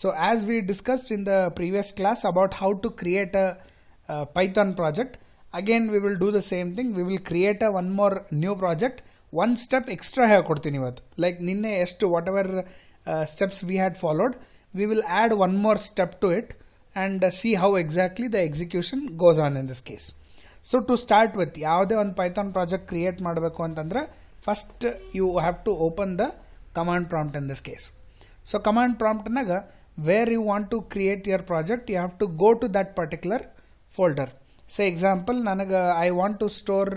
So as we discussed in the previous class about how to create a Python project, again we will do the same thing. We will create a one more new project. One step extra ಹೇಳ್ಕೊಡ್ತೀನಿ ಇವತ್ತು. Like ನಿನ್ನೆ ಎಷ್ಟು whatever steps we had followed, we will add one more step to it and see how exactly the execution goes on in this case. So to start with, ಯಾವುದೇ ಒಂದು Python project create ಮಾಡಬೇಕು ಅಂತಂದ್ರೆ first you have to open the command prompt in this case. So command prompt naga where you want to create your project, you have to go to that particular folder. Say example, nanaga I want to store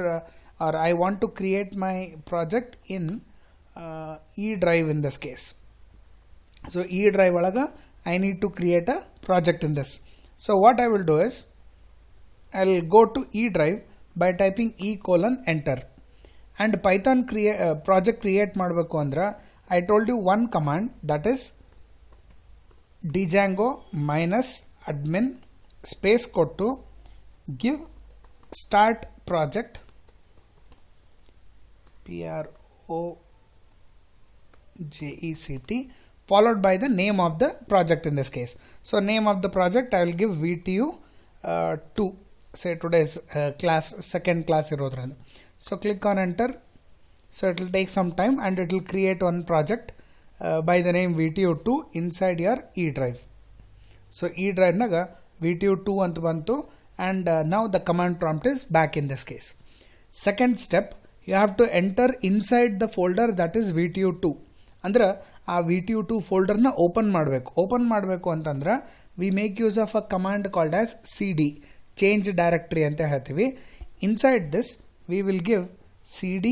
or I want to create my project in E drive in this case. So E drive alaga I need to create a project in this. So what I will do is I will go to E drive by typing E:\enter and Python project create ಮಾಡಬೇಕು ಅಂದ್ರೆ I told you one command, that is django -admin space ಕೊಟ್ಟು give start project project followed by the name of the project in this case. So name of the project I will give VTU2, say today's class, second class irodranda. So click on enter. So it will take some time and it will create one project by the name VTU2 inside your E drive. So E drive naga VTU2 anta bantu and now the command prompt is back in this case. Second step, you have to enter inside the folder that is VTU2. Andra ಆ VTU2 ಫೋಲ್ಡರ್ನ open ಮಾಡಬೇಕು ಅಂತಂದ್ರೆ we make use of a command called as cd, change directory ಅಂತ ಹೇಳ್ತೀವಿ. Inside this we will give cd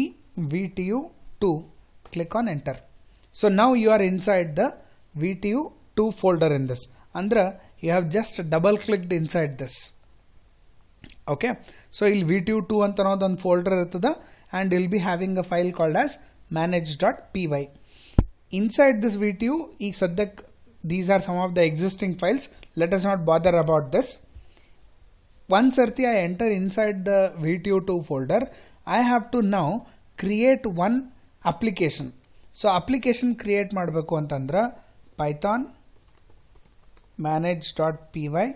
VTU2, click on enter. So now you are inside the VTU2 folder in this. Andra you have just double clicked inside this. Okay, so ಇಲ್ಲಿ VTU2 ಅಂತ ಅನ್ನೋದು ಒಂದು folder ಇರ್ತದೆ and you'll be having a file called as manage.py. Inside this VTU, these are some of the existing files. Let us not bother about this. Once I enter inside the VTU2 folder, I have to now create one application. So application create ಮಾಡಬೇಕು ಅಂತಂದ್ರೆ python manage.py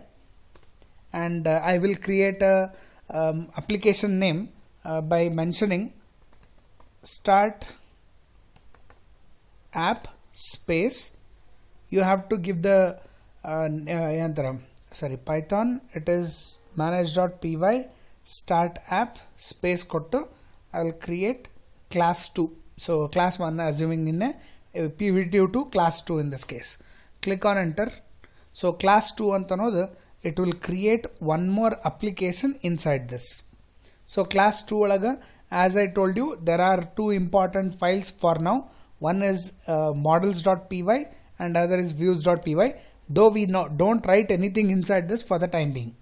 and I will create a application name by mentioning start app space. You have to give the python, it is manage.py start app space kottu I will create class 2. So class 1 assuming ninne pvtu2 class 2 in this case. Click on enter. So class 2 anta anodu it will create one more application inside this. So class 2 olaga, as I told you, there are two important files for now. One is models.py and other is views.py, though we don't write anything inside this for the time being.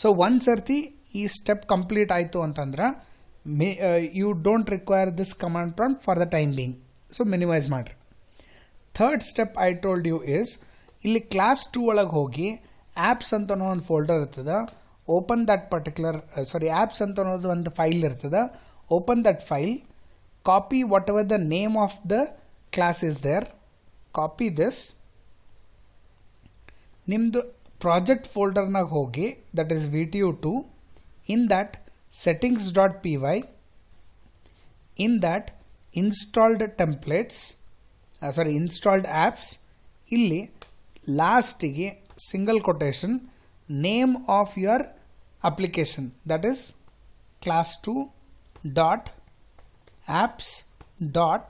So once ee step complete aitu antandra you don't require this command prompt for the time being, so minimize ಮಾಡ್ರಿ. Third step I told you is ಇಲ್ಲಿ class 2 ಒಳಗೆ ಹೋಗಿ apps ಅಂತ ಅನ್ನೋ ಒಂದು folder ಇರ್ತದೆ. open that particular apps ಅಂತ ಅನ್ನೋದು ಒಂದು ಫೈಲ್ ಇರ್ತದೆ. open that file, copy whatever the name of the class is there, copy this, nimdu project folder nag hogi, that is VTU2, in that settings.py, in that installed templates, installed apps, illi last ige single quotation name of your application, that is class 2 dot apps dot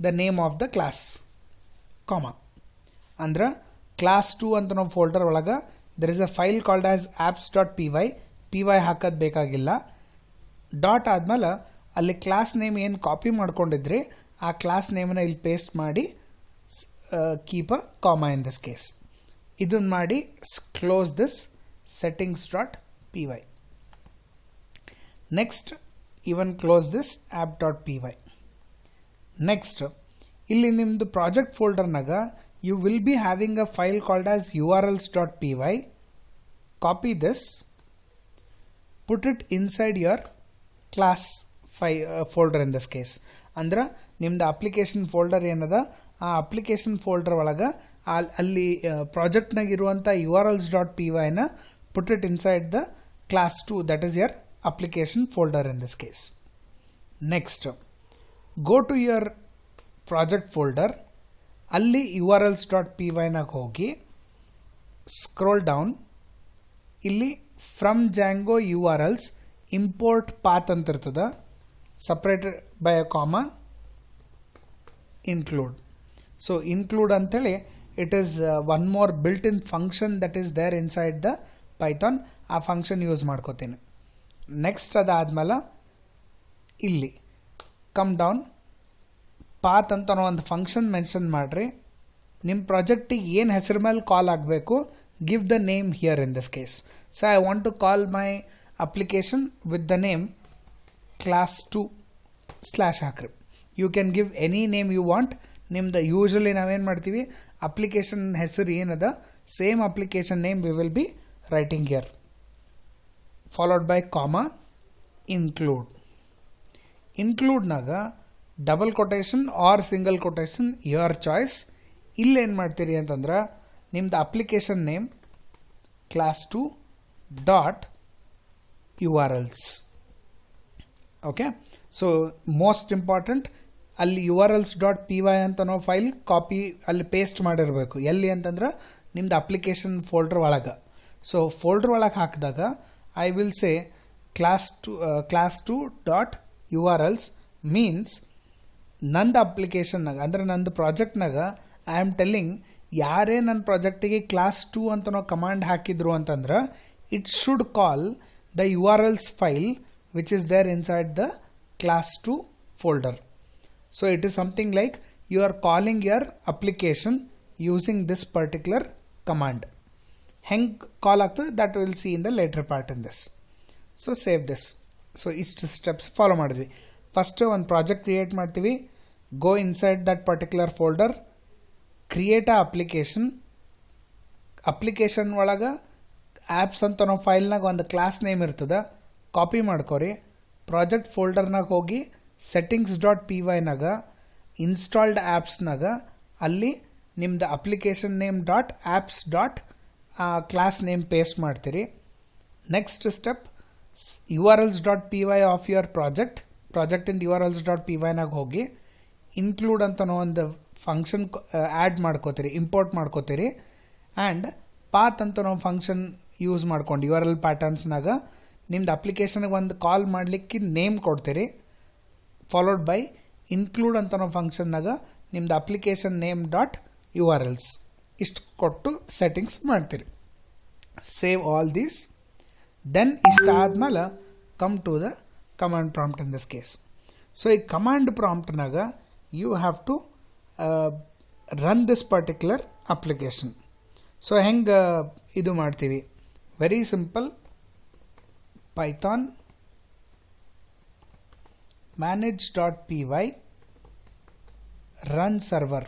the name of the class, comma. Andra class 2 ಅಂತ ನಾವು folder ಒಳಗ there is a file called as apps.py, py ಹಾಕದ್ ಬೇಕಾಗಿಲ್ಲ. Dot ಆದ್ಮೇಲೆ ಅಲ್ಲಿ class name ಏನು copy ಮಾಡ್ಕೊಂಡಿದ್ರಿ ಆ ಕ್ಲಾಸ್ ನೇಮನ್ನ ಇಲ್ಲಿ ಪೇಸ್ಟ್ ಮಾಡಿ keep a comma in this case. ಇದನ್ನ ಮಾಡಿ close this settings.py. Next even close this app.py. Next, ಇಲ್ಲಿ ನಿಮ್ಮದು ಪ್ರಾಜೆಕ್ಟ್ ಫೋಲ್ಡರ್ನಾಗ you will be having a file called as urls.py. Copy this, put it inside your class folder in this case. ಅಂದ್ರೆ ನಿಮ್ದು application folder ಏನದ ಆ application folder ಒಳಗೆ ಅಲ್ಲಿ ಪ್ರಾಜೆಕ್ಟ್ನಾಗ ಇರುವಂಥ urls.py put it inside the class 2, that is your application folder in this case. Next, go to your project folder, ಅಲ್ಲಿ urls.py ನಾಗ ಹೋಗಿ ಸ್ಕ್ರೋಲ್ ಡೌನ್, ಇಲ್ಲಿ from Django urls import path ಅಂತ ಇರ್ತದ, separated by a comma, include. So include ಅಂತೇಳಿ it is one more built in function that is there inside the Python. ಆ function use ಮಾಡ್ಕೋತೀನಿ. Next ಅದಾದ್ಮೇಲೆ ಇಲ್ಲಿ ಕಮ್ ಡೌನ್, ಪಾತ್ ಅಂತ ಒಂದು function mention ಮಾಡಿರಿ. ನಿಮ್ಮ ಪ್ರಾಜೆಕ್ಟಿಗೆ ಏನು ಹೆಸರು ಮೇಲೆ ಕಾಲ್ ಆಗಬೇಕು, give the name here in this case. So I want to call my application with the name class 2 / ಹಾಕ್ರಿ. You can give any name you want. ನಿಮ್ದು ಯೂಶಲಿ ನಾವೇನು ಮಾಡ್ತೀವಿ, ಅಪ್ಲಿಕೇಶನ್ ಹೆಸರು ಏನದ same application name we will be writing here, followed by comma, include. ಇನ್ಕ್ಲೂಡ್ನಾಗ double quotation or single quotation your choice. ಇಲ್ಲೇನು ಮಾಡ್ತೀರಿ ಅಂತಂದ್ರೆ ನಿಮ್ದು application name class 2 dot urls. Okay, so most important, ಅಲ್ಲಿ urls.py ಅಂತ ನಾವು ಫೈಲ್ ಕಾಪಿ ಅಲ್ಲಿ paste ಮಾಡಿರಬೇಕು. ಎಲ್ಲಿ ಅಂತಂದ್ರೆ ನಿಮ್ದು ಅಪ್ಲಿಕೇಶನ್ ಫೋಲ್ಡರ್ ಒಳಗೆ. ಸೊ ಫೋಲ್ಡರ್ ಒಳಗೆ ಹಾಕಿದಾಗ I will say class 2 dot urls means ನಂದು ಅಪ್ಲಿಕೇಶನ್ನಾಗ ಅಂದ್ರೆ ನಂದು ಪ್ರಾಜೆಕ್ಟ್ನಾಗ ಐ ಆಮ್ ಟೆಲ್ಲಿಂಗ್ ಯಾರೇ ನನ್ನ ಪ್ರಾಜೆಕ್ಟಿಗೆ class 2 ಅಂತ ನಾವು ಕಮಾಂಡ್ ಹಾಕಿದ್ರು ಅಂತಂದ್ರೆ it should call the urls file which is there inside the class 2 folder. So it is something like you are calling your application using this particular command. Heng call ಆಗ್ತದೆ that we will see in the later part in this. So save this. So ಇಷ್ಟು steps follow ಮಾಡಿದ್ವಿ. First ಒಂದು project create ಮಾಡ್ತೀವಿ, go inside that particular folder, create a application ಒಳಗೆ apps ಅಂತ ನಾವು ಫೈಲ್ನಾಗ ಒಂದು ಕ್ಲಾಸ್ ನೇಮ್ ಇರ್ತದೆ, ಕಾಪಿ ಮಾಡ್ಕೊರಿ. ಪ್ರಾಜೆಕ್ಟ್ ಫೋಲ್ಡರ್ನಾಗ ಹೋಗಿ settings.pyನಾಗ ಇನ್ಸ್ಟಾಲ್ಡ್ ಆ್ಯಪ್ಸ್ನಾಗ ಅಲ್ಲಿ ನಿಮ್ದು application name dot apps dot class name paste ಮಾಡ್ತೀರಿ. Next step urls.py of your ಪ್ರಾಜೆಕ್ಟಿಂದ urls.pyನಾಗ ಹೋಗಿ ಇನ್ಕ್ಲೂಡ್ ಅಂತ ಒಂದು ಫಂಕ್ಷನ್ ಆ್ಯಡ್ ಮಾಡ್ಕೋತೀರಿ, ಇಂಪೋರ್ಟ್ ಮಾಡ್ಕೋತೀರಿ. ಆ್ಯಂಡ್ ಪಾತ್ ಅಂತ ನಾವು ಫಂಕ್ಷನ್ ಯೂಸ್ ಮಾಡ್ಕೊಂಡು URL ಪ್ಯಾಟರ್ನ್ಸ್ನಾಗ ನಿಮ್ದು ಅಪ್ಲಿಕೇಶನ್ಗೆ ಒಂದು ಕಾಲ್ ಮಾಡಲಿಕ್ಕೆ ನೇಮ್ ಕೊಡ್ತೀರಿ, ಫಾಲೋಡ್ ಬೈ ಇನ್ಕ್ಲೂಡ್ ಅಂತ ನಾವು ಫಂಕ್ಷನ್ನಾಗ ನಿಮ್ದು ಅಪ್ಲಿಕೇಶನ್ ನೇಮ್ ಡಾಟ್ urls ಇಷ್ಟು ಕೊಟ್ಟು ಸೆಟ್ಟಿಂಗ್ಸ್ ಮಾಡ್ತೀರಿ. Save all these. ದೆನ್ ಇಷ್ಟಾದ್ಮೇಲೆ come to the command prompt in this case. So ಈ ಕಮಾಂಡ್ ಪ್ರಾಂಪ್ಟ್ನಾಗ you have to run this particular application. So ಹೆಂಗೆ ಇದು ಮಾಡ್ತೀವಿ, very simple, python manage.py run server.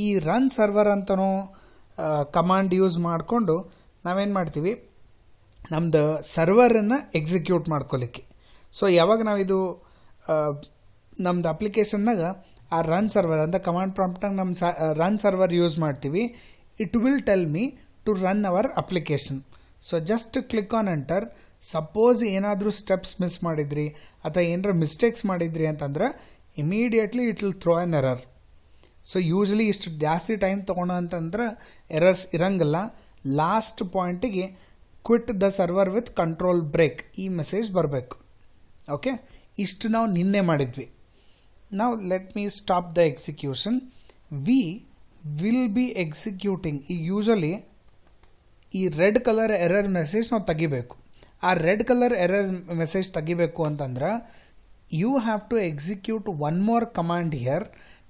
ಈ ರನ್ ಸರ್ವರ್ ಅಂತನೂ command use ಮಾಡಿಕೊಂಡು ನಾವೇನು ಮಾಡ್ತೀವಿ, ನಮ್ಮದು ಸರ್ವರನ್ನು ಎಕ್ಸಿಕ್ಯೂಟ್ ಮಾಡ್ಕೊಲಿಕ್ಕೆ. ಸೊ ಯಾವಾಗ ನಾವಿದು ನಮ್ಮದು ಅಪ್ಲಿಕೇಶನ್ನಾಗ ಆ ರನ್ ಸರ್ವರ್ ಅಂತ ಕಮಾಂಡ್ ಪ್ರಾಂಪ್ಟ್ನಾಗ ನಮ್ಮ ರನ್ ಸರ್ವರ್ ಯೂಸ್ ಮಾಡ್ತೀವಿ, it will tell me to run our application. So just click on enter. Suppose ಏನಾದರೂ ಸ್ಟೆಪ್ಸ್ ಮಿಸ್ ಮಾಡಿದ್ರಿ ಅಥವಾ ಏನಾರ ಮಿಸ್ಟೇಕ್ಸ್ ಮಾಡಿದ್ರಿ ಅಂತಂದ್ರೆ immediately it will throw an error. So usually ಇಷ್ಟು ಜಾಸ್ತಿ ಟೈಮ್ ತೊಗೊಂಡು ಅಂತಂದ್ರೆ ಎರರ್ಸ್ ಇರಂಗಿಲ್ಲ. ಲಾಸ್ಟ್ ಪಾಯಿಂಟಿಗೆ quit the server with control break ಈ ಮೆಸೇಜ್ ಬರಬೇಕು. ಓಕೆ, ಇಷ್ಟು ನಾವು ನಿನ್ನೆ ಮಾಡಿದ್ವಿ. ನಾವು let me stop the execution. We will be executing. ಈಗ ಯೂಶ್ವಲಿ ಈ ರೆಡ್ ಕಲರ್ ಎರರ್ ಮೆಸೇಜ್ ನಾವು ತೆಗಿಬೇಕು. ಆ ರೆಡ್ ಕಲರ್ ಎರರ್ ಮೆಸೇಜ್ ತೆಗಿಬೇಕು ಅಂತಂದ್ರೆ you have to execute one more command here,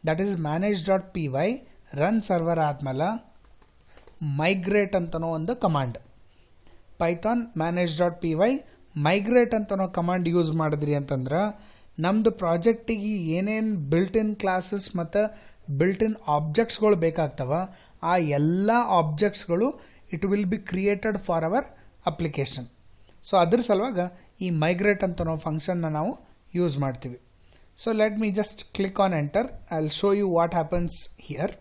that is manage.py run server ಆದಮೇಲೆ migrate ಅಂತನೋ ಒಂದು ಕಮಾಂಡ್. ಪೈಥಾನ್ manage.py ಮೈಗ್ರೇಟ್ ಅಂತನೋ ಕಮಾಂಡ್ ಯೂಸ್ ಮಾಡಿದ್ರಿ ಅಂತಂದ್ರೆ ನಮ್ಮದು ಪ್ರಾಜೆಕ್ಟಿಗೆ ಏನೇನು ಬಿಲ್ಟ್ ಇನ್ ಕ್ಲಾಸಸ್ ಮತ್ತು ಬಿಲ್ಟ್ ಇನ್ ಆಬ್ಜೆಕ್ಟ್ಸ್ಗಳು ಬೇಕಾಗ್ತವ ಆ ಎಲ್ಲ ಆಬ್ಜೆಕ್ಟ್ಸ್ಗಳು it will be created for hour application. So ಅದ್ರ ಸಲುವಾಗ ಈ ಮೈಗ್ರೇಟ್ ಅಂತ ನಾವು ಫಂಕ್ಷನ್ನ ನಾವು ಯೂಸ್ ಮಾಡ್ತೀವಿ. So let me just click on enter. I will show you what happens here.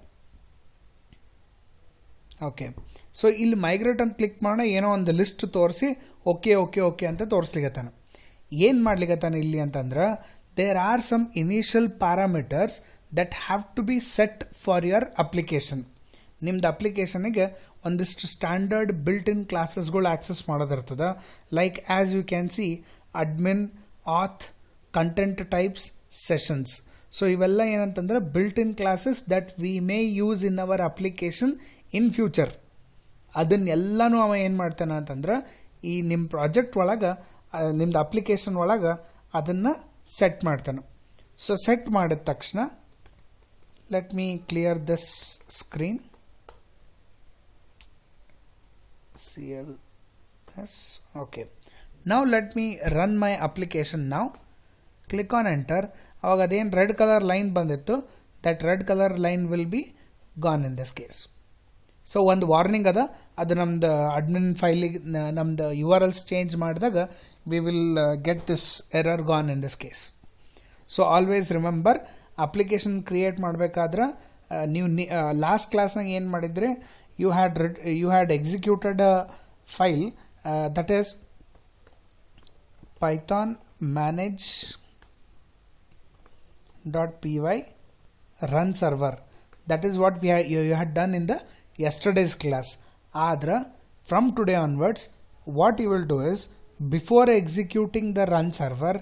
Okay, so ಇಲ್ಲಿ ಮೈಗ್ರೇಟ್ ಅಂತ ಕ್ಲಿಕ್ ಮಾಡೋಣ, ಏನೋ ಒಂದು ಲಿಸ್ಟ್ ತೋರಿಸಿ ಓಕೆ ಓಕೆ ಓಕೆ ಅಂತ ತೋರಿಸ್ಲಿಕ್ಕತ್ತಾನ. ಏನು ಮಾಡ್ಲಿಕ್ಕತ್ತಾನ ಇಲ್ಲಿ ಅಂತಂದ್ರೆ, there are some initial parameters that have to be set for your application. ನಿಮ್ದು ಅಪ್ಲಿಕೇಶನಿಗೆ ಒಂದಿಷ್ಟು ಸ್ಟ್ಯಾಂಡರ್ಡ್ ಬಿಲ್ಟ್ ಇನ್ ಕ್ಲಾಸಸ್ಗಳು ಆಕ್ಸೆಸ್ ಮಾಡೋದಿರ್ತದೆ. Like as you can see admin, auth, content types, sessions. So ಇವೆಲ್ಲ ಏನಂತಂದ್ರೆ built in classes that we may use in our application in future. ಅದನ್ನೆಲ್ಲನೂ ಅವ ಏನು ಮಾಡ್ತಾನೆ ಅಂತಂದ್ರೆ, ಈ ನಿಮ್ಮ ಪ್ರಾಜೆಕ್ಟ್ ಒಳಗೆ, ನಿಮ್ದು ಅಪ್ಲಿಕೇಶನ್ ಒಳಗೆ ಅದನ್ನು ಸೆಟ್ ಮಾಡ್ತಾನೆ. ಸೊ ಸೆಟ್ ಮಾಡಿದ ತಕ್ಷಣ let me clear this screen. CLS. Okay. Now let me run my application now. Click on enter. ಅವಾಗ ಅದೇನು ರೆಡ್ ಕಲರ್ ಲೈನ್ ಬಂದಿತ್ತು, that red colour line will be gone in this case. So ಒಂದು warning ಅದ, ಅದು ನಮ್ದು admin ಫೈಲಿಗೆ ನಮ್ದು URLs change ಮಾಡಿದಾಗ we will get this error gone in this case. So always remember, application create ಮಾಡಬೇಕಾದ್ರೆ ನೀವು last ಕ್ಲಾಸ್ನಾಗ ಏನು ಮಾಡಿದರೆ, you had executed a file that is python manage.py run server. That is what you had done in the yesterday's class. Adra from today onwards, what you will do is, before executing the run server,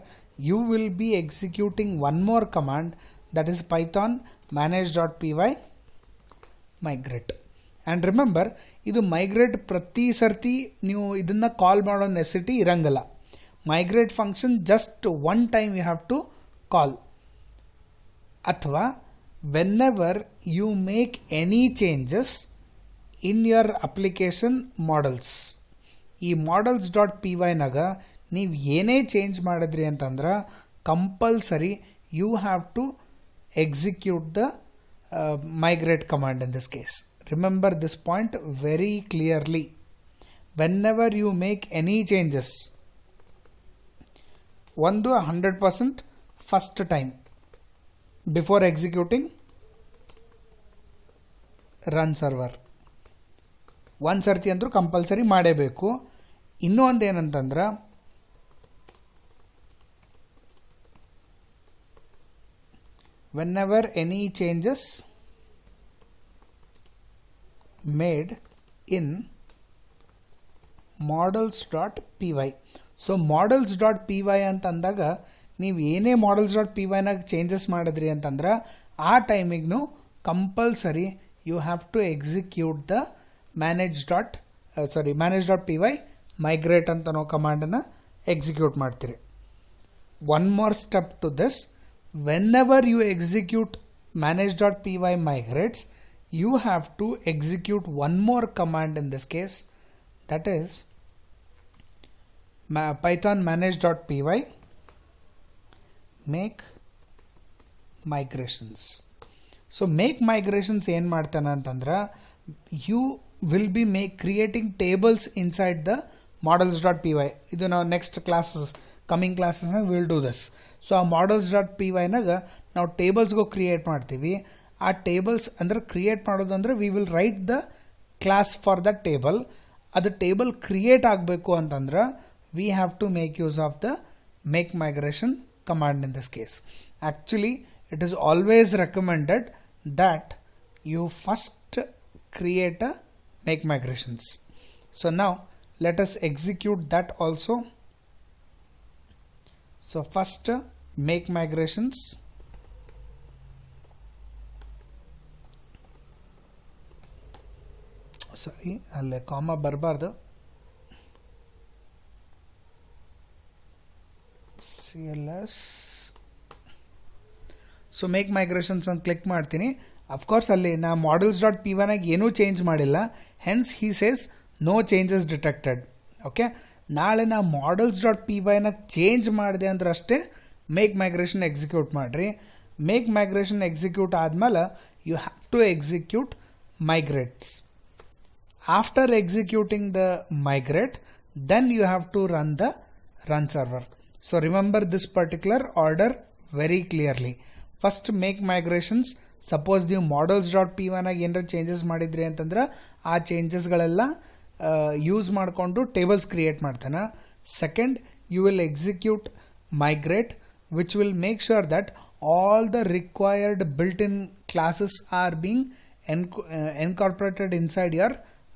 you will be executing one more command, that is python manage.py migrate. And remember, ಇದು migrate ಪ್ರತಿ ಸರ್ತಿ ನೀವು ಇದನ್ನು call ಮಾಡೋ necessity ಇರಂಗಿಲ್ಲ. Migrate function just one time you have to call. ಅಥವಾ whenever you make any changes in your application models, ಈ models.py-ನಾಗ ನೀವು ಏನೇ ಚೇಂಜ್ ಮಾಡಿದ್ರಿ ಅಂತಂದ್ರೆ compulsory you have to execute the migrate command in this case. Remember this point very clearly. Whenever you make any changes, 100% first time before executing run server, ಒಂದು ಸರ್ತಿ ಅಂದರೂ compulsory ಮಾಡೇಬೇಕು. ಇನ್ನೂ ಒಂದು ಏನಂತಂದ್ರೆ, whenever any changes made in models.py. So models.py ಅಂತ ಅಂದಾಗ ನೀವು ಏನೇ models.py-ನಾಗ ಚೇಂಜಸ್ ಮಾಡಿದ್ರಿ ಅಂತಂದ್ರೆ ಆ ಟೈಮಿಗೂ compulsory you have to execute the manage.py migrate ಅಂತ ನಾವು ಕಮಾಂಡನ್ನು ಎಕ್ಸಿಕ್ಯೂಟ್ ಮಾಡ್ತೀರಿ. One more step to this, whenever you execute manage.py migrates, you have to execute one more command in this case, that is python manage.py make migrations. So make migrations ಏನು ಮಾಡ್ತಾನೆ ಅಂತಂದ್ರೆ, you will be creating tables inside the models.py. ಇದು ನಾವು next classes, coming ಕ್ಲಾಸಸ್ನಾಗ will do this. So ಆ models.py-ನಾಗ ನಾವು ಟೇಬಲ್ಸ್ಗೂ create ಮಾಡ್ತೀವಿ. ಆ ಟೇಬಲ್ಸ್ ಅಂದ್ರೆ ಕ್ರಿಯೇಟ್ ಮಾಡೋದಂದ್ರೆ we will write the class for the table. ಅದು ಟೇಬಲ್ ಕ್ರಿಯೇಟ್ ಆಗಬೇಕು ಅಂತಂದ್ರೆ we have to make use of the make migration command in this case. Actually it is always recommended that you first create a make migrations. So now let us execute that also. So first make migrations, sorry alle comma barbardu, CLS. So make migrations ಅಂತ click ಮಾಡ್ತೀನಿ. Of course ಅಲ್ಲಿ ನಾ models.py-ನಾಗ ಏನೂ change ಮಾಡಿಲ್ಲ, hence he says no changes detected. Okay, ನಾಳೆ ನಾ models.py-ನಾಗ ಚೇಂಜ್ ಮಾಡಿದೆ ಅಂದ್ರೆ ಅಷ್ಟೇ ಮೇಕ್ ಮೈಗ್ರೇಷನ್ ಎಕ್ಸಿಕ್ಯೂಟ್ ಮಾಡಿರಿ. ಮೇಕ್ ಮೈಗ್ರೇಷನ್ ಎಕ್ಸಿಕ್ಯೂಟ್ ಆದಮೇಲೆ you have to execute migrates. After executing the migrate, then you have to run the run server. So remember this particular order very clearly. First make migrations, suppose ನೀವು models dot P ವೈನಾಗ ಏನಾರ changes ಮಾಡಿದ್ರಿ ಅಂತಂದ್ರೆ ಆ ಚೇಂಜಸ್ಗಳೆಲ್ಲ use ಮಾಡಿಕೊಂಡು tables create ಮಾಡ್ತಾನೆ. Second, you will execute migrate, which will make sure that all the required built-in classes are being incorporated inside your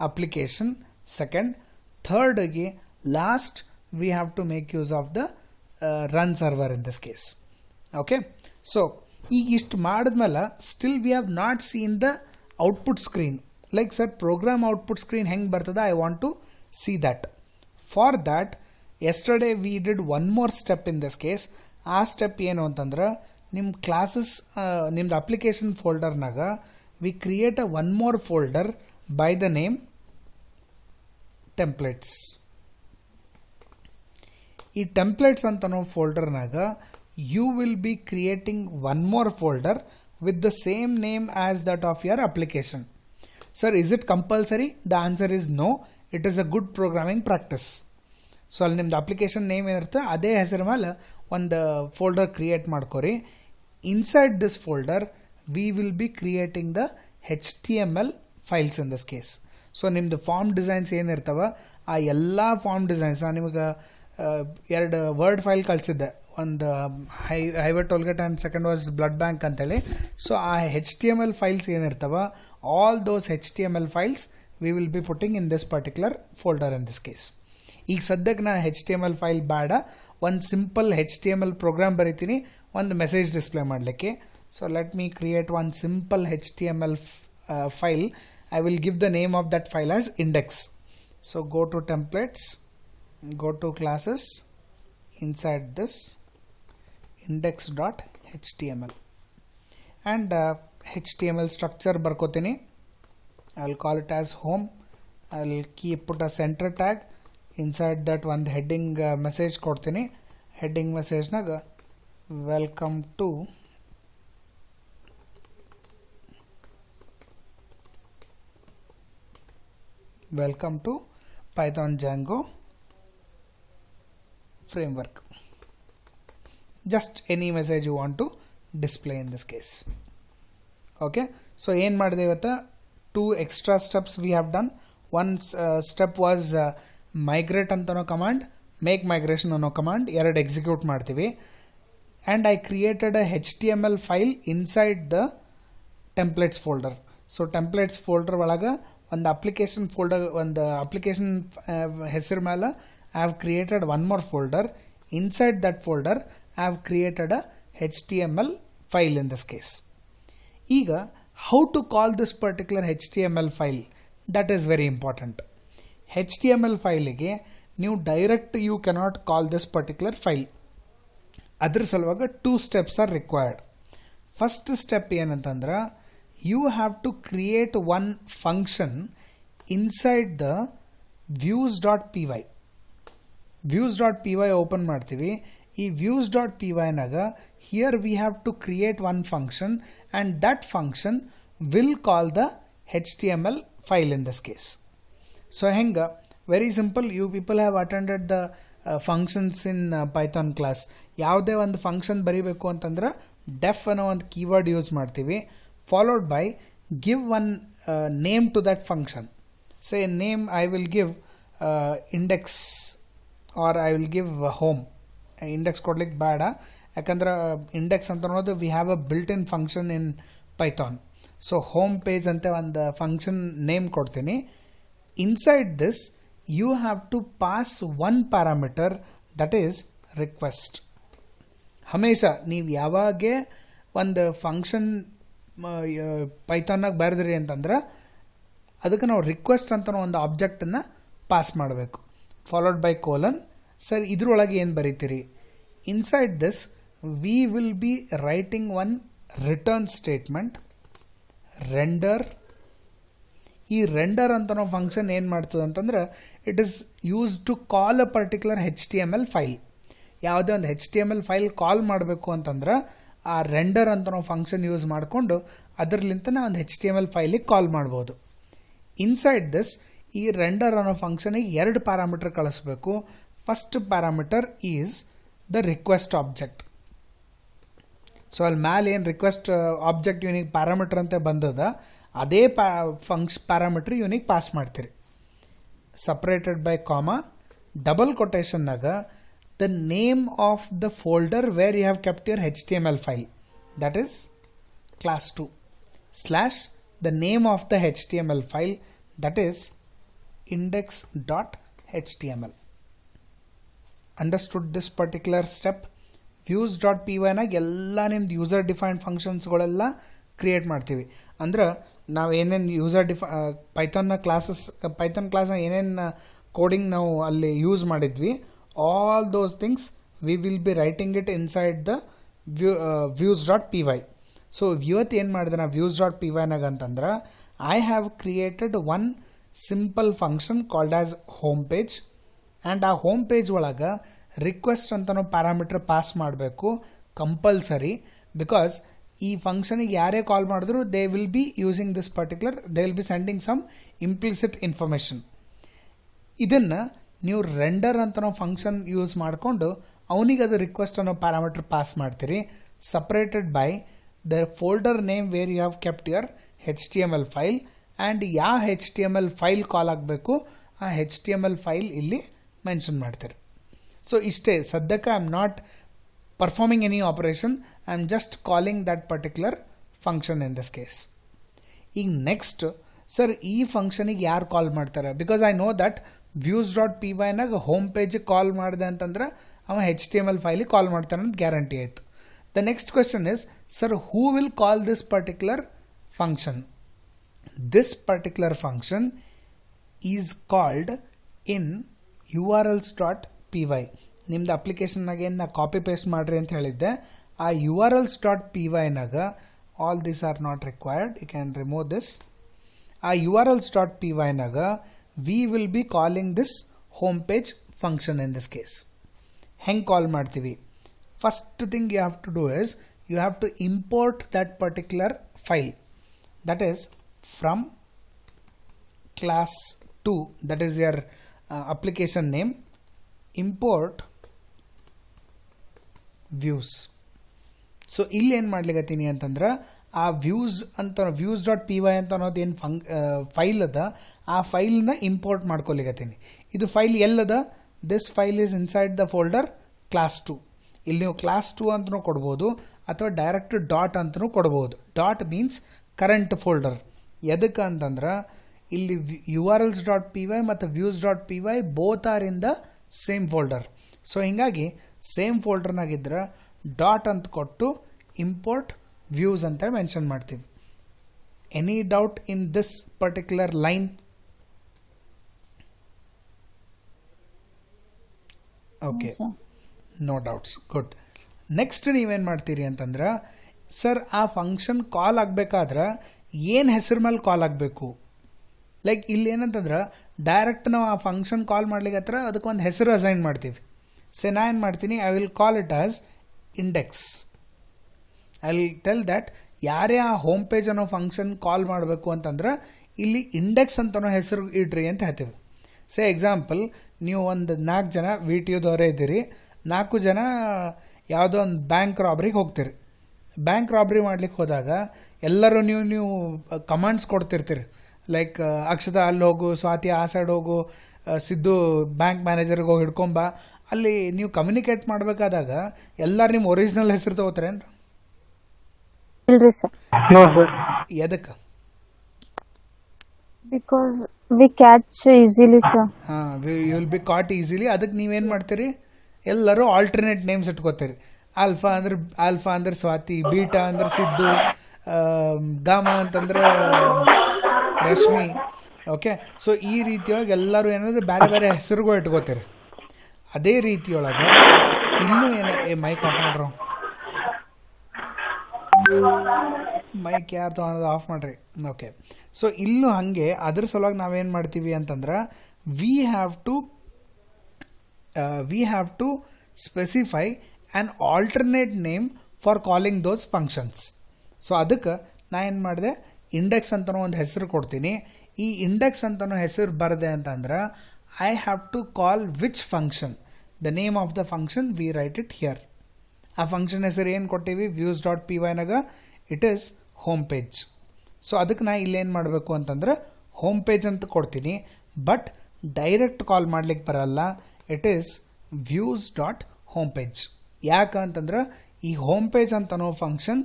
application. Second. Third, again, last, we have to make use of the run server in this case. Okay, so ಇಷ್ಟು ಮಾಡಿದ್ಮೇಲೆ still we have not seen the output screen. Like sir, program output screen ಹೆಂಗೆ ಬರ್ತದೆ, I want to see that. For that, yesterday we did one more step in this case. ಆ step ಏನು ಅಂತಂದ್ರೆ, ನಿಮ್ಮ classes ನಿಮ್ದು application ಫೋಲ್ಡರ್ನಾಗ we create one more folder by the name templates. ಈ templates ಅಂತ ನಾವು ಫೋಲ್ಡರ್ನಾಗ you will be creating one more folder with the same name as that of your application. Sir, is it compulsory? The answer is no. It is a good programming practice. So ಅಲ್ಲಿ ನಿಮ್ದು application name ಏನಿರುತ್ತೆ ಅದೇ ಹೆಸರ ಮೇಲೆ ಒಂದು folder create ಮಾಡ್ಕೊರಿ. Inside this folder V will be creating the HTML files in this case. So ನಿಮ್ಮದು form designs ಏನಿರ್ತವೆ ಆ ಎಲ್ಲ ಫಾರ್ಮ್ ಡಿಸೈನ್ಸ್ ನಾನು ನಿಮಗೆ 2 ವರ್ಡ್ ಫೈಲ್ ಕಳಿಸಿದ್ದೆ. ಒಂದು highway toll gate and second was blood bank ಅಂತೇಳಿ. ಸೊ ಆ HTML ಫೈಲ್ಸ್ ಏನಿರ್ತವೆ all those HTML files we will be putting in this particular folder in this case. ಈಗ ಸದ್ಯಕ್ಕೆ ನಾ HTML ಫೈಲ್ ಬೇಡ, ಒಂದು ಸಿಂಪಲ್ HTML ಪ್ರೋಗ್ರಾಮ್ ಬರೀತೀನಿ ಒಂದು ಮೆಸೇಜ್ ಡಿಸ್ಪ್ಲೇ ಮಾಡಲಿಕ್ಕೆ. So let me create one simple HTML file. I will give the name of that file as index. So go to templates, go to classes, inside this index.html and HTML structure ಬರ್ಕೋತೀನಿ. I will call it as home. I will put a center tag. Inside that ಒಂದು heading message ಕೊಡ್ತೀನಿ. Heading ಮೆಸೇಜ್ನಾಗ welcome to Python Django framework. Just any message you want to display in this case. Okay, so ಏನು ಮಾಡಿದೆ ಇವತ್ತು 2 extra steps we have done. One step was migrate ಅಂತನೋ command, make migration ಅನ್ನೋ command 2 execute ಮಾಡ್ತೀವಿ. and I created a HTML file inside the templates folder. So templates folder ಒಳಗೆ ಒಂದು application folder, ಒಂದು application ಹೆಸರು ಮೇಲೆ I have created one more folder. Inside that folder, I have created a HTML file in this case. Ega, how to call this particular HTML file? That is very important. HTML file ಗೆ ನೀವು direct you cannot call this particular file. ಅದರ ಸಲುವಾಗಿ 2 steps are required. First step ಏನಂತಂದ್ರೆ, you have to create one function inside the views.py. views.py open ಮಾಡ್ತೀವಿ. ಈ views.py ನಾಗ here we have to create one function and that function will call the HTML file in this case. So ಹೆಂಗ, very simple. You people have attended the functions in Python class. ಯಾವುದೇ ಒಂದು function ಬರೀಬೇಕು ಅಂತಂದ್ರೆ def ಅನ್ನೋ ಒಂದು keyword use ಮಾಡ್ತೀವಿ, followed by give one name to that function. Say name I will give index or I will give home. Index ಕೊಡ್ಲಿಕ್ಕೆ ಬೇಡ, ಯಾಕಂದ್ರೆ ಇಂಡೆಕ್ಸ್ ಅಂತ ಅನ್ನೋದು we have a built in function in Python. So home page ಅಂತ ಒಂದು function name ಕೊಡ್ತೀನಿ. Inside this you have to pass one parameter, that is request. ಹಮೇಶ ನೀವು ಯಾವಾಗೇ ಒಂದು ಫಂಕ್ಷನ್ ಪೈಥಾನ್ನಾಗ ಬರೆದ್ರಿ ಅಂತಂದ್ರೆ ಅದಕ್ಕೆ ನಾವು ರಿಕ್ವೆಸ್ಟ್ ಅಂತ ಒಂದು ಆಬ್ಜೆಕ್ಟನ್ನು ಪಾಸ್ ಮಾಡಬೇಕು, ಫಾಲೋಡ್ ಬೈ ಕೋಲನ್. ಸರ್, ಇದ್ರೊಳಗೆ ಏನು ಬರೀತೀರಿ? Inside this we will be writing one return statement, render. ಈ ರೆಂಡರ್ ಅಂತ ನಾವು ಫಂಕ್ಷನ್ ಏನು ಮಾಡ್ತದೆ ಅಂತಂದ್ರೆ, it is use to call a particular HTML file. ಯಾವುದೇ ಒಂದು HTML ಫೈಲ್ ಕಾಲ್ ಮಾಡಬೇಕು ಅಂತಂದ್ರೆ ಆ ರೆಂಡರ್ ಅಂತ ನಾವು ಫಂಕ್ಷನ್ ಯೂಸ್ ಮಾಡಿಕೊಂಡು ಅದರಲಿಂತ ನಾವು ಒಂದು HTML ಫೈಲಿಗೆ ಕಾಲ್ ಮಾಡ್ಬೋದು. ಇನ್ಸೈಡ್ ದಿಸ್ ಈ ರೆಂಡರ್ ಅನ್ನೋ ಫಂಕ್ಷನಿಗೆ 2 ಪ್ಯಾರಾಮೀಟರ್ ಕಳಿಸ್ಬೇಕು. First parameter is the request object. So ಅಲ್ಲಿ ಮ್ಯಾಲೆ ಏನು ರಿಕ್ವೆಸ್ಟ್ ಆಬ್ಜೆಕ್ಟ್ ಯೂನಿಕ್ ಪ್ಯಾರಾಮೀಟರ್ ಅಂತ ಬಂದದ ಅದೇ ಪ್ಯಾರಾಮೀಟರ್ ಯೂನಿಕ್ ಪಾಸ್ ಮಾಡ್ತೀರಿ. ಸಪ್ರೇಟೆಡ್ ಬೈ ಕಾಮಾ ಡಬಲ್ ಕೊಟೇಶನ್ನಾಗ the name of the folder where you have kept your HTML file, that is class 2 slash the name of the HTML file, that is index.html. Understood this particular step? views.py ನಾಗ ಎಲ್ಲ ನಿಮ್ದು user defined ಫಂಕ್ಷನ್ಸ್ಗಳೆಲ್ಲ create ಮಾಡ್ತೀವಿ. ಅಂದ್ರೆ ನಾವು ಏನೇನು ಪೈಥಾನ್ನ ಕ್ಲಾಸ್ನ ಏನೇನು coding ನಾವು ಅಲ್ಲಿ ಯೂಸ್ ಮಾಡಿದ್ವಿ, all those things we will be writing it inside the views.py. So ಇವತ್ತು ಏನು ಮಾಡಿದೆ ನಾ views.py ನಾಗ ಅಂತಂದ್ರೆ I have created one simple function called as home page. And ಆ ಹೋಮ್ ಪೇಜ್ ಒಳಗೆ ರಿಕ್ವೆಸ್ಟ್ ಅಂತ ನಾವು ಪ್ಯಾರಾಮೀಟರ್ ಪಾಸ್ ಮಾಡಬೇಕು ಕಂಪಲ್ಸರಿ. ಬಿಕಾಸ್ ಈ ಫಂಕ್ಷನಿಗೆ ಯಾರೇ ಕಾಲ್ ಮಾಡಿದ್ರು they will be using this particular, they will be sending some implicit information. ಇದನ್ನು ನೀವು ರೆಂಡರ್ ಅಂತ ನಾವು ಫಂಕ್ಷನ್ ಯೂಸ್ ಮಾಡಿಕೊಂಡು ಅವನಿಗೆ ಅದು ರಿಕ್ವೆಸ್ಟ್ ಅನ್ನೋ ಪ್ಯಾರಾಮೀಟರ್ ಪಾಸ್ ಮಾಡ್ತೀರಿ. Separated by the folder name where you have kept your HTML file and ಯಾವ HTML ಫೈಲ್ ಕಾಲ್ ಆಗಬೇಕು ಆ HTML ಫೈಲ್ ಇಲ್ಲಿ ಮೆನ್ಷನ್ ಮಾಡ್ತೀರಿ. ಸೊ ಇಷ್ಟೇ, ಸದ್ಯಕ್ಕೆ I am not performing any operation, I am just calling that particular function in this case. ಈಗ next sir ಈ ಫಂಕ್ಷನಿಗೆ ಯಾರು ಕಾಲ್ ಮಾಡ್ತಾರೆ? Because I know that views.py ನಾಗ ಹೋಮ್ ಪೇಜಿಗೆ ಕಾಲ್ ಮಾಡಿದೆ ಅಂತಂದ್ರೆ ಅವ HTML ಫೈಲಿಗೆ ಕಾಲ್ ಮಾಡ್ತಾನೆ ಅಂತ ಗ್ಯಾರಂಟಿ ಆಯಿತು. The next question is, sir who will call this particular function? This particular function is called in urls.py. ನಿಮ್ದು ಅಪ್ಲಿಕೇಶನ್ನಾಗ ಏನು ನಾ ಕಾಪಿ ಪೇಸ್ಟ್ ಮಾಡಿರಿ ಅಂತ ಹೇಳಿದ್ದೆ, ಆ urls.py ನಾಗ all this are not required, you can remove this. ಆ urls.py ನಾಗ we will be calling this home page function in this case. ಹೆಂಗೆ ಕಾಲ್ ಮಾಡ್ತೀವಿ? First thing you have to do is you have to import that particular file, that is from class 2, that is your application name, import views. ಸೊ ಇಲ್ಲಿ ಏನು ಮಾಡ್ಲಿಕ್ಕತ್ತೀನಿ ಅಂತಂದ್ರೆ ಆ views.py ಅಂತ ಅನ್ನೋದು ಏನು ಫೈಲ್ ಅದ ಆ ಫೈಲ್ನ ಇಂಪೋರ್ಟ್ ಮಾಡ್ಕೊಲಿಕತ್ತೀನಿ. ಇದು ಫೈಲ್ ಎಲ್ಲದ? This file is inside the folder class 2. ಇಲ್ಲಿ ನೀವು class 2 ಅಂತಲೂ ಕೊಡ್ಬೋದು ಅಥವಾ ಡೈರೆಕ್ಟ್ ಡಾಟ್ ಅಂತಲೂ ಕೊಡ್ಬೋದು. Dot means current folder. ಎದಕ್ಕೆ ಅಂತಂದ್ರೆ ಇಲ್ಲಿ urls.py ಮತ್ತು views.py both are in the same folder. So ಹೀಗಾಗಿ ಸೇಮ್ ಫೋಲ್ಡರ್ನಾಗಿದ್ರೆ ಡಾಟ್ ಅಂತ ಕೊಟ್ಟು ಇಂಪೋರ್ಟ್ ವ್ಯೂಸ್ ಅಂತ ಮೆನ್ಷನ್ ಮಾಡ್ತೀವಿ. Any doubt in this particular line? Okay, no doubts, good. Next ನೀವೇನು ಮಾಡ್ತೀರಿ ಅಂತಂದ್ರೆ, ಸರ್ ಆ ಫಂಕ್ಷನ್ ಕಾಲ್ ಆಗಬೇಕಾದ್ರೆ ಏನು ಹೆಸರು ಮೇಲೆ ಕಾಲ್ ಆಗಬೇಕು? ಲೈಕ್ ಇಲ್ಲಿ ಏನಂತಂದ್ರೆ ಡೈರೆಕ್ಟ್ ನಾವು ಆ ಫಂಕ್ಷನ್ ಕಾಲ್ ಮಾಡ್ಲಿಕ್ಕೆ ಹತ್ರ ಅದಕ್ಕೊಂದು ಹೆಸರು ಅಸೈನ್ ಮಾಡ್ತೀವಿ. ಸೊ ನಾ ಏನು ಮಾಡ್ತೀನಿ, I will call it as index. I will tell that ಯಾರೇ ಆ ಹೋಮ್ ಪೇಜ್ ಅನ್ನೋ ಫಂಕ್ಷನ್ ಕಾಲ್ ಮಾಡಬೇಕು ಅಂತಂದ್ರೆ ಇಲ್ಲಿ ಇಂಡೆಕ್ಸ್ ಅಂತನೋ ಹೆಸರು ಇಡ್ರಿ ಅಂತ ಹೇಳ್ತೀವಿ. ಸೇ ಎಕ್ಸಾಂಪಲ್, ನೀವು ಒಂದು 4 ಜನ VTUದವರೇ ಇದ್ದೀರಿ, 4 ಜನ ಯಾವುದೋ ಒಂದು ಬ್ಯಾಂಕ್ ರಾಬ್ರಿಗೆ ಹೋಗ್ತೀರಿ. ಬ್ಯಾಂಕ್ ರಾಬ್ರಿ ಮಾಡ್ಲಿಕ್ಕೆ ಹೋದಾಗ ಎಲ್ಲರೂ ನೀವು ಕಮಾಂಡ್ಸ್ ಕೊಡ್ತಿರ್ತೀರಿ. ಲೈಕ್ ಅಕ್ಷತಾ ಅಲ್ಲಿ ಹೋಗು, ಸ್ವಾತಿ ಆ ಸೈಡ್ ಹೋಗು, ಸಿದ್ದು ಬ್ಯಾಂಕ್ ಮ್ಯಾನೇಜರ್ಗೆ ಹೋಗಿ ಹಿಡ್ಕೊಂಬ. ಅಲ್ಲಿ ನೀವು ಕಮ್ಯುನಿಕೇಟ್ ಮಾಡಬೇಕಾದಾಗ ಎಲ್ಲರೂ ನಿಮ್ಮ ಒರಿಜಿನಲ್ ಹೆಸರು ತಗೋತಾರೇನು? ಇಲ್ರಿ ಸರ್. No sir. ಎದಕ್ಕೆ? Because we catch easily sir. You will be caught easily. ಅದಕ್ಕೆ ನೀವೇನು ಮಾಡ್ತೀರಿ, ಎಲ್ಲರೂ ಆಲ್ಟರ್ನೇಟ್ ನೇಮ್ಸ್ ಇಟ್ಕೋತೀರಿ. ಆಲ್ಫಾ ಅಂದ್ರೆ ಸ್ವಾತಿ, ಬೀಟಾ ಅಂದ್ರೆ ಸಿದ್ದು, ಗಾಮಾ ಅಂತಂದ್ರೆ ರಶ್ಮಿ. ಓಕೆ, ಸೊ ಈ ರೀತಿಯೊಳಗೆ ಎಲ್ಲರೂ ಏನಂದ್ರೆ ಬೇರೆ ಬೇರೆ ಹೆಸರುಗಳು ಇಟ್ಕೋತೀರಿ. ಅದೇ ರೀತಿಯೊಳಗೆ ಇನ್ನೂ ಮೈಕ್ ಆಫ್ ಮಾಡ್ರು, ಮೈಕ್ ಯಾರು ತೊಗೊಳೋದು ಆಫ್ ಮಾಡ್ರಿ. ಓಕೆ, ಸೊ ಇಲ್ಲೂ ಹಾಗೆ ಅದ್ರ ಸಲುವಾಗಿ ನಾವೇನು ಮಾಡ್ತೀವಿ ಅಂತಂದ್ರೆ we have to specify an alternate name for calling those functions. So ಅದಕ್ಕೆ ನಾ ಏನು ಮಾಡಿದೆ, ಇಂಡೆಕ್ಸ್ ಅಂತನೋ ಒಂದು ಹೆಸರು ಕೊಡ್ತೀನಿ. ಈ ಇಂಡೆಕ್ಸ್ ಅಂತನೋ ಹೆಸರು ಬರದೆ ಅಂತಂದ್ರೆ I have to call which function, the name of the function we write it here. ಆ ಫಂಕ್ಷನ್ ಹೆಸರು ಏನು ಕೊಟ್ಟಿವಿ ವ್ಯೂಸ್ ಡಾಟ್ ಪಿ ವೈನಾಗ it is home page. So ಅದಕ್ಕೆ ನಾ ಇಲ್ಲೇನು ಮಾಡಬೇಕು ಅಂತಂದ್ರೆ ಹೋಮ್ ಪೇಜ್ ಅಂತ ಕೊಡ್ತೀನಿ, ಬಟ್ ಡೈರೆಕ್ಟ್ ಕಾಲ್ ಮಾಡ್ಲಿಕ್ಕೆ ಬರಲ್ಲ. It is views dot home page. ಯಾಕೆ ಅಂತಂದ್ರೆ ಈ ಹೋಮ್ ಪೇಜ್ ಅಂತ ಅನ್ನೋ function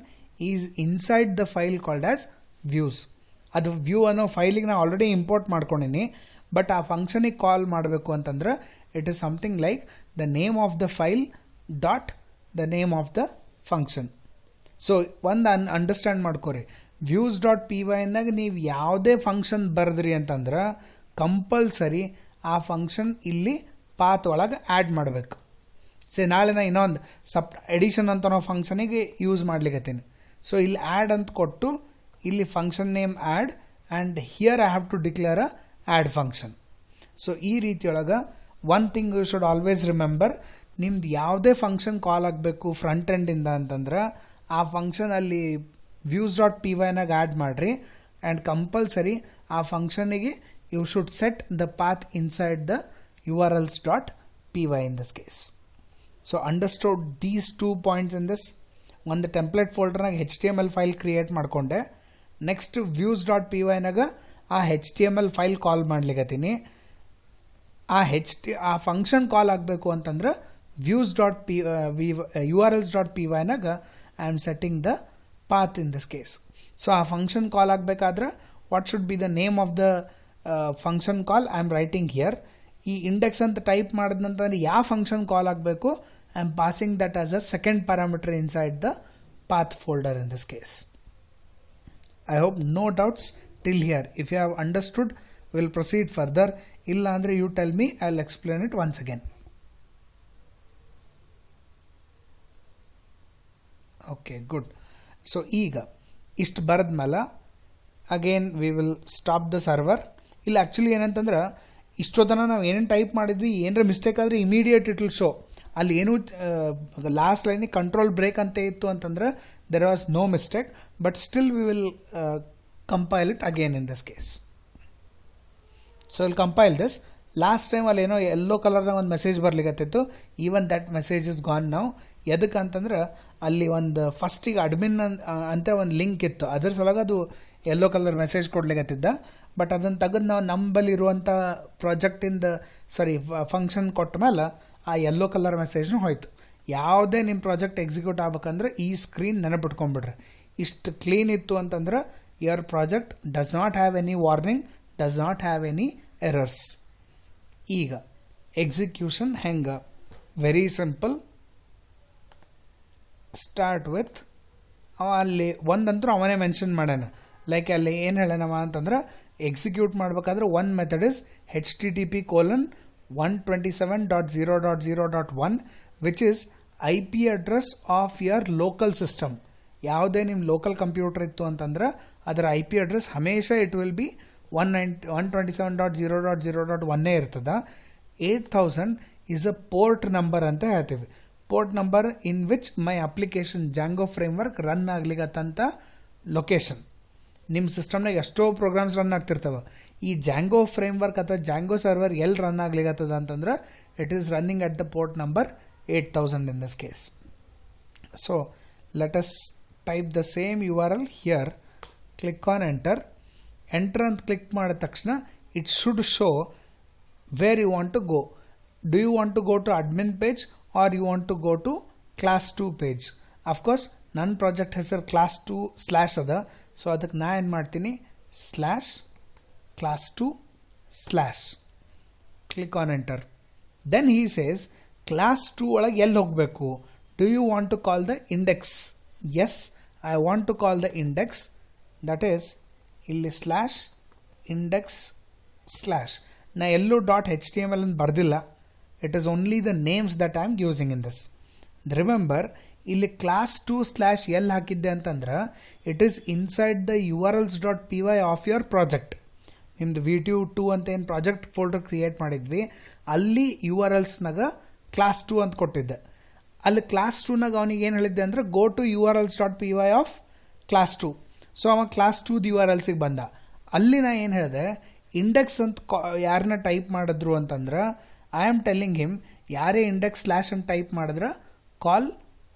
is inside the file called as views. ಅದು ವ್ಯೂ ಅನ್ನೋ ಫೈಲಿಗೆ ನಾನು ಆಲ್ರೆಡಿ ಇಂಪೋರ್ಟ್ ಮಾಡ್ಕೊಂಡಿನಿ, ಬಟ್ ಆ ಫಂಕ್ಷನಿಗೆ ಕಾಲ್ ಮಾಡಬೇಕು ಅಂತಂದ್ರೆ it is something like the name of the file dot the name of the function. So ಒಂದು ಅಂಡರ್ಸ್ಟ್ಯಾಂಡ್ ಮಾಡ್ಕೊರಿ, ವ್ಯೂಸ್ ಡಾಟ್ ಪಿ ವೈನಾಗ ನೀವು ಯಾವುದೇ ಫಂಕ್ಷನ್ ಬರೆದ್ರಿ ಅಂತಂದ್ರೆ ಕಂಪಲ್ಸರಿ ಆ ಫಂಕ್ಷನ್ ಇಲ್ಲಿ ಪಾತ್ ಒಳಗೆ ಆ್ಯಡ್ ಮಾಡಬೇಕು. ನಾಳೆ ನಾ ಇನ್ನೊಂದು ಎಡಿಷನ್ ಅಂತ ನಾವು ಫಂಕ್ಷನಿಗೆ ಯೂಸ್ ಮಾಡ್ಲಿಕ್ಕತ್ತೀನಿ. ಸೊ ಇಲ್ಲಿ ಆ್ಯಡ್ ಅಂತ ಕೊಟ್ಟು ಇಲ್ಲಿ function name add and here I have to declare a add function. So ಈ ರೀತಿಯೊಳಗೆ one thing you should always remember, ನಿಮ್ದು ಯಾವುದೇ ಫಂಕ್ಷನ್ ಕಾಲ್ ಆಗಬೇಕು ಫ್ರಂಟ್ ಎಂಡಿಂದ ಅಂತಂದ್ರೆ ಆ ಫಂಕ್ಷನ್ ಅಲ್ಲಿ ವ್ಯೂಸ್ ಡಾಟ್ ಪಿ ವೈನಾಗ ಆ್ಯಡ್ ಮಾಡಿರಿ ಆ್ಯಂಡ್ ಕಂಪಲ್ಸರಿ ಆ ಫಂಕ್ಷನಿಗೆ you should set the path inside the URLs dot py in this case. So understood these 2 points in this. ಒಂದು ಟೆಂಪ್ಲೇಟ್ ಫೋಲ್ಡರ್ನಾಗ HTML ಫೈಲ್ ಕ್ರಿಯೇಟ್ ಮಾಡಿಕೊಂಡೆ. Next views dot P ವೈನಾಗ ಆ HTML file ಕಾಲ್ ಮಾಡ್ಲಿಕ್ಕತ್ತೀನಿ. ಆ function call ಆಗಬೇಕು ಅಂತಂದ್ರೆ views dot URLs dot P ವೈನಾಗ I am setting the path in this case. So ಆ function call ಆಗಬೇಕಾದ್ರೆ what should be the name of the function call I am writing here. ಈ index ಅಂತ type ಮಾಡಿದಂತಂದ್ರೆ ಯಾವ function call ಆಗಬೇಕು I am passing that as a second parameter inside the path folder in this case. I hope no doubts till here. If you have understood will proceed further. ಇಲ್ಲ ಅಂದರೆ you tell me, I will explain it once again. Okay, good. So ಈಗ ಇಷ್ಟು ಬರೆದ್ಮೇಲೆ again we will stop the server. ಇಲ್ಲಿ actually ಏನಂತಂದ್ರೆ ಇಷ್ಟೊತ್ತನ ನಾವು ಏನೇನು ಟೈಪ್ ಮಾಡಿದ್ವಿ, ಏನರ ಮಿಸ್ಟೇಕ್ ಆದರೆ ಇಮಿಡಿಯೇಟ್ ಇಟ್ ವಿಲ್ ಶೋ. ಅಲ್ಲಿ ಏನು ಲಾಸ್ಟ್ ಲೈನಿಗೆ ಕಂಟ್ರೋಲ್ ಬ್ರೇಕ್ ಅಂತ ಇತ್ತು ಅಂತಂದ್ರೆ there was no mistake, but still we will compile it again in this case. So will compile this. Last time ಅಲ್ಲಿ ಏನೋ ಯೆಲ್ಲೋ ಕಲರ್ನಾಗ ಒಂದು ಮೆಸೇಜ್ ಬರ್ಲಿಕ್ಕತ್ತಿತ್ತು. Even that message is gone ನಾವು. ಎದಕ್ಕೆ ಅಂತಂದ್ರೆ ಅಲ್ಲಿ ಒಂದು ಫಸ್ಟಿಗೆ ಅಡ್ಮಿನ್ ಅಂತ ಒಂದು ಲಿಂಕ್ ಇತ್ತು, ಅದ್ರ ಸಲುವಾಗಿ ಅದು ಯೆಲ್ಲೋ ಕಲರ್ ಮೆಸೇಜ್ ಕೊಡ್ಲಿಕ್ಕತ್ತಿದ್ದ. ಬಟ್ ಅದನ್ನು ತೆಗೆದು ನಾವು ನಂಬಲ್ಲಿರುವಂಥ ಪ್ರಾಜೆಕ್ಟಿಂದ ಫಂಕ್ಷನ್ ಕೊಟ್ಟ ಮೇಲೆ ಆ ಯೆಲ್ಲೋ ಕಲರ್ ಮೆಸೇಜ್ನು ಹೋಯ್ತು. ಯಾವುದೇ ನಿಮ್ಮ ಪ್ರಾಜೆಕ್ಟ್ ಎಕ್ಸಿಕ್ಯೂಟ್ ಆಗ್ಬೇಕಂದ್ರೆ ಈ ಸ್ಕ್ರೀನ್ ನೆನಪಿಟ್ಕೊಂಡ್ಬಿಡ್ರಿ. ಇಷ್ಟು ಕ್ಲೀನ್ ಇತ್ತು ಅಂತಂದ್ರೆ your project does not have any warning, does not have any errors. ಈಗ ಎಕ್ಸಿಕ್ಯೂಷನ್ ಹೆಂಗೆ? Very simple. ಸ್ಟಾರ್ಟ್ ವಿತ್ ಅಲ್ಲಿ ಒಂದಂತರೂ ಅವನೇ ಮೆನ್ಷನ್ ಮಾಡ್ಯಾನ. ಲೈಕ್ ಅಲ್ಲಿ ಏನು ಹೇಳ್ಯಾನವ ಅಂತಂದ್ರೆ ಎಕ್ಸಿಕ್ಯೂಟ್ ಮಾಡಬೇಕಾದ್ರೆ one method is http://127.0.0.1 which is IP address of your local system. ಯಾವುದೇ ನಿಮ್ಮ ಲೋಕಲ್ ಕಂಪ್ಯೂಟರ್ ಇತ್ತು ಅಂತಂದ್ರೆ ಅದರ IP ಅಡ್ರೆಸ್ ಹಮೇಶ ಇಟ್ ವಿಲ್ ಬಿ 127.0.0.1 ಇರ್ತದೆ. 8000 ಈಸ್ ಅ ಪೋರ್ಟ್ ನಂಬರ್ ಅಂತ ಹೇಳ್ತೀವಿ. Port number in which my application Django framework run ಆಗ್ಲಿಕ್ಕಂತ ಲೊಕೇಶನ್. ನಿಮ್ಮ ಸಿಸ್ಟಮ್ನಾಗ ಎಷ್ಟೋ ಪ್ರೋಗ್ರಾಮ್ಸ್ ರನ್ ಆಗ್ತಿರ್ತವೆ. ಈ ಜಾಂಗೋ ಫ್ರೇಮ್ವರ್ಕ್ ಅಥವಾ ಜಾಂಗೋ ಸರ್ವರ್ ಎಲ್ಲಿ ರನ್ ಆಗ್ಲಿಕ್ಕತ್ತದ ಅಂತಂದ್ರೆ it is running at the port number 8000 in this case. So let us type the same URL here. Click on enter. Enter ಅಂತ ಕ್ಲಿಕ್ ಮಾಡಿದ ತಕ್ಷಣ it should show where you want to go. Do you want to go to admin page or you want to go to class 2 page? Of course ನನ್ನ project ಹೆಸರು class 2/ ಅದ. So ಅದಕ್ಕೆ ನಾ ಏನು ಮಾಡ್ತೀನಿ, /class2/ click on enter. Then he says class 2 ಒಳಗೆ ಎಲ್ಲಿ ಹೋಗಬೇಕು? Do you want to call the index? Yes, I want to call the index. That is ಇಲ್ಲಿ /index/. ನಾ ಎಲ್ಲೂ .html ಅಂತ ಬರ್ದಿಲ್ಲ. It is only the names that I am using in this. Remember, ಇಲ್ಲಿ class 2/ ಎಲ್ಲಿ ಹಾಕಿದ್ದೆ ಅಂತಂದ್ರೆ it is inside the URLs.py of your project. ನಿಮ್ದು VTU2 ಅಂತ ಏನು ಪ್ರಾಜೆಕ್ಟ್ ಫೋಲ್ಡರ್ ಕ್ರಿಯೇಟ್ ಮಾಡಿದ್ವಿ, ಅಲ್ಲಿ URLsನಾಗ ಕ್ಲಾಸ್ 2 ಅಂತ ಕೊಟ್ಟಿದ್ದೆ. ಅಲ್ಲಿ ಕ್ಲಾಸ್ 2ನಾಗ ಅವನಿಗೆ ಏನು ಹೇಳಿದ್ದೆ ಅಂದರೆ go to URLs.py of class 2. So ಅವ ಕ್ಲಾಸ್ 2 URLಸಿಗೆ ಬಂದ. ಅಲ್ಲಿ ನಾ ಏನು ಹೇಳಿದೆ, ಇಂಡೆಕ್ಸ್ ಅಂತ ಯಾರನ್ನ ಟೈಪ್ ಮಾಡಿದ್ರು ಅಂತಂದ್ರೆ ಐ ಆಮ್ ಟೆಲ್ಲಿಂಗ್ ಹಿಮ್ ಯಾರೇ ಇಂಡೆಕ್ಸ್/ ಅಂತ ಟೈಪ್ ಮಾಡಿದ್ರೆ ಕಾಲ್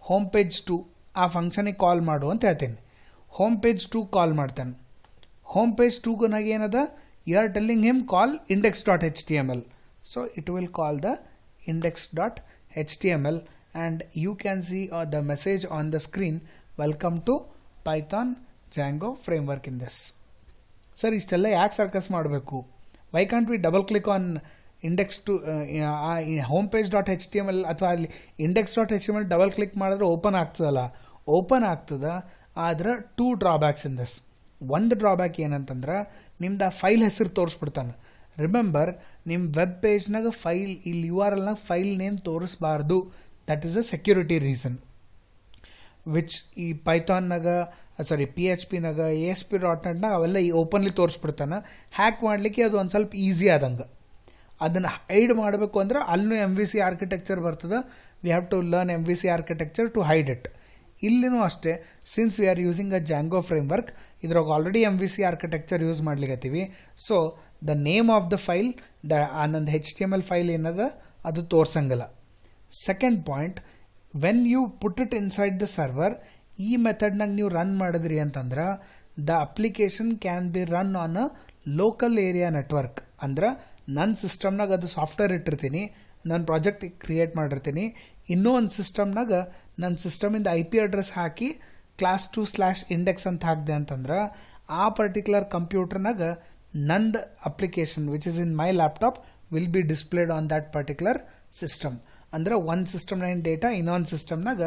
ಹೋಮ್ ಪೇಜ್ 2 ಆ ಫಂಕ್ಷನಿಗೆ ಕಾಲ್ ಮಾಡು ಅಂತ ಹೇಳ್ತೀನಿ. ಹೋಮ್ ಪೇಜ್ 2 ಕಾಲ್ ಮಾಡ್ತಾನೆ. ಹೋಮ್ ಪೇಜ್ 2 ಏನದ, you are telling him call index.html. So it will call the index.html and you can see the message on the screen, welcome to Python Django framework in this. Sir ಇಷ್ಟೆಲ್ಲ ಯಾಕೆ circus ಮಾಡಬೇಕು? Why can't we double click on index to home page .html ಅಥವಾ ಅಲ್ಲಿ index.html double click ಮಾಡಿದ್ರೆ open ಆಗ್ತದಲ್ಲ, open ಆಗ್ತದ. ಆದ್ರೆ 2 drawbacks in this. ಒಂದು ಡ್ರಾಬ್ಯಾಕ್ ಏನಂತಂದ್ರೆ ನಿಮ್ದು ಆ ಫೈಲ್ ಹೆಸರು ತೋರಿಸ್ಬಿಡ್ತಾನೆ. ರಿಮೆಂಬರ್, ನಿಮ್ಮ ವೆಬ್ ಪೇಜ್ನಾಗ ಫೈಲ್ ಇಲ್ಲಿ URLನಾಗ ಫೈಲ್ ನೇಮ್ ತೋರಿಸ್ಬಾರ್ದು. That is a security reason which ಈ ಪೈಥಾನ್ನಾಗ PHPನಾಗ ASP.NETನಾಗ ಅವೆಲ್ಲ ಈ ಓಪನ್ಲಿ ತೋರಿಸ್ಬಿಡ್ತಾನೆ. ಹ್ಯಾಕ್ ಮಾಡಲಿಕ್ಕೆ ಅದು ಒಂದು ಸ್ವಲ್ಪ ಈಸಿ ಆದಂಗೆ. ಅದನ್ನು ಹೈಡ್ ಮಾಡಬೇಕು ಅಂದ್ರೆ ಅಲ್ಲೂ MVC ಆರ್ಕಿಟೆಕ್ಚರ್ ಬರ್ತದೆ. We have to learn MVC architecture to hide it. ಇಲ್ಲಿನೂ ಅಷ್ಟೇ, since we are using a Django framework, ಇದ್ರಾಗ ಆಲ್ರೆಡಿ MVC ಆರ್ಕಿಟೆಕ್ಚರ್ ಯೂಸ್ ಮಾಡ್ಲಿಕ್ಕತ್ತೀವಿ. So the name of the file, ನಂದು HTML ಫೈಲ್ ಏನದ ಅದು ತೋರ್ಸಂಗಿಲ್ಲ. Second point, when you put it inside the server, ಈ ಮೆಥಡ್ನಾಗ ನೀವು ರನ್ ಮಾಡಿದ್ರಿ ಅಂತಂದ್ರೆ the application can be run on a local area network. ಅಂದ್ರೆ ನನ್ನ ಸಿಸ್ಟಮ್ನಾಗ ಅದು ಸಾಫ್ಟ್ವೇರ್ ಇಟ್ಟಿರ್ತೀನಿ, ನನ್ನ ಪ್ರಾಜೆಕ್ಟ್ ಕ್ರಿಯೇಟ್ ಮಾಡಿರ್ತೀನಿ. ಇನ್ನೂ ಒಂದು ಸಿಸ್ಟಮ್ನಾಗ ನನ್ನ ಸಿಸ್ಟಮಿಂದ IP ಅಡ್ರೆಸ್ ಹಾಕಿ class2/index ಅಂತ ಹಾಕಿದೆ ಅಂತಂದ್ರೆ ಆ ಪರ್ಟಿಕ್ಯುಲರ್ ಕಂಪ್ಯೂಟರ್ನಾಗ ನಂದು application which is in my laptop will be displayed on that particular system. ಅಂದ್ರೆ ಒಂದು ಸಿಸ್ಟಮ್ನಾಗಿನ ಡೇಟಾ ಇನ್ನೊಂದು ಸಿಸ್ಟಮ್ನಾಗ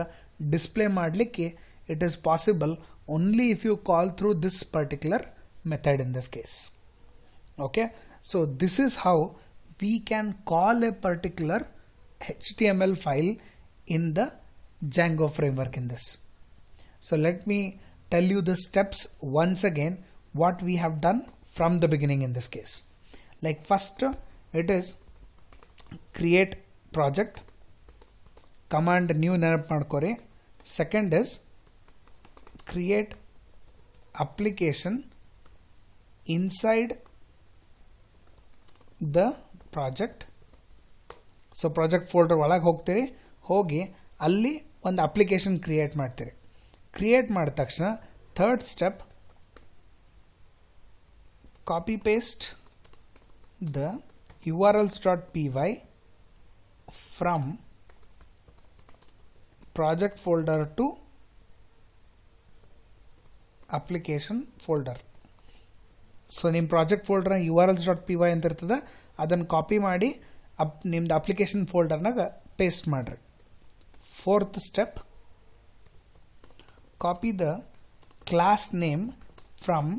ಡಿಸ್ಪ್ಲೇ ಮಾಡಲಿಕ್ಕೆ it is possible only if you call through this particular method in this case. Okay, so this is how we can call a particular HTML file in the Django framework in this. So let me tell you the steps once again what we have done from the beginning in this case. Like first it is create project, command new ನೆನಪು ಮಾಡ್ಕೊರಿ. Second is create application inside the project. So project folder ಒಳಗೆ ಹೋಗ್ತೀರಿ, ಹೋಗಿ ಅಲ್ಲಿ ಒಂದು application create ಮಾಡ್ತೀರಿ. Create ಮಾಡಿದ ತಕ್ಷಣ third step, copy paste the urls.py from project folder to application folder. So ನಿಮ್ಮ ಪ್ರಾಜೆಕ್ಟ್ ಫೋಲ್ಡರ್ನ urls.py ಅಂತ ಇರ್ತದೆ, ಅದನ್ನು ಕಾಪಿ ಮಾಡಿ ನಿಮ್ದು ಅಪ್ಲಿಕೇಶನ್ ಫೋಲ್ಡರ್ನಾಗ ಪೇಸ್ಟ್ ಮಾಡಿರಿ. Fourth step, copy the class name from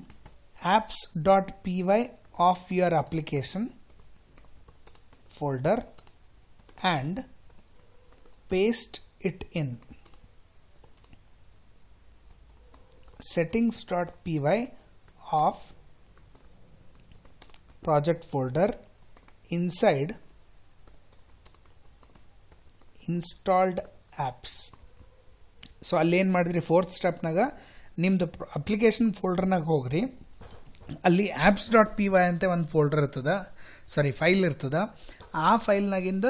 apps.py of your application folder and paste it in settings.py of project folder inside installed apps. So ಅಲ್ಲೇನು ಮಾಡಿದ್ರಿ, ಫೋರ್ತ್ ಸ್ಟೆಪ್ನಾಗ ನಿಮ್ಮದು ಅಪ್ಲಿಕೇಶನ್ ಫೋಲ್ಡರ್ನಾಗ ಹೋಗ್ರಿ. ಅಲ್ಲಿ apps.py ಅಂತ ಒಂದು ಫೋಲ್ಡರ್ ಇರ್ತದ, ಫೈಲ್ ಇರ್ತದ. ಆ ಫೈಲ್ನಾಗಿಂದ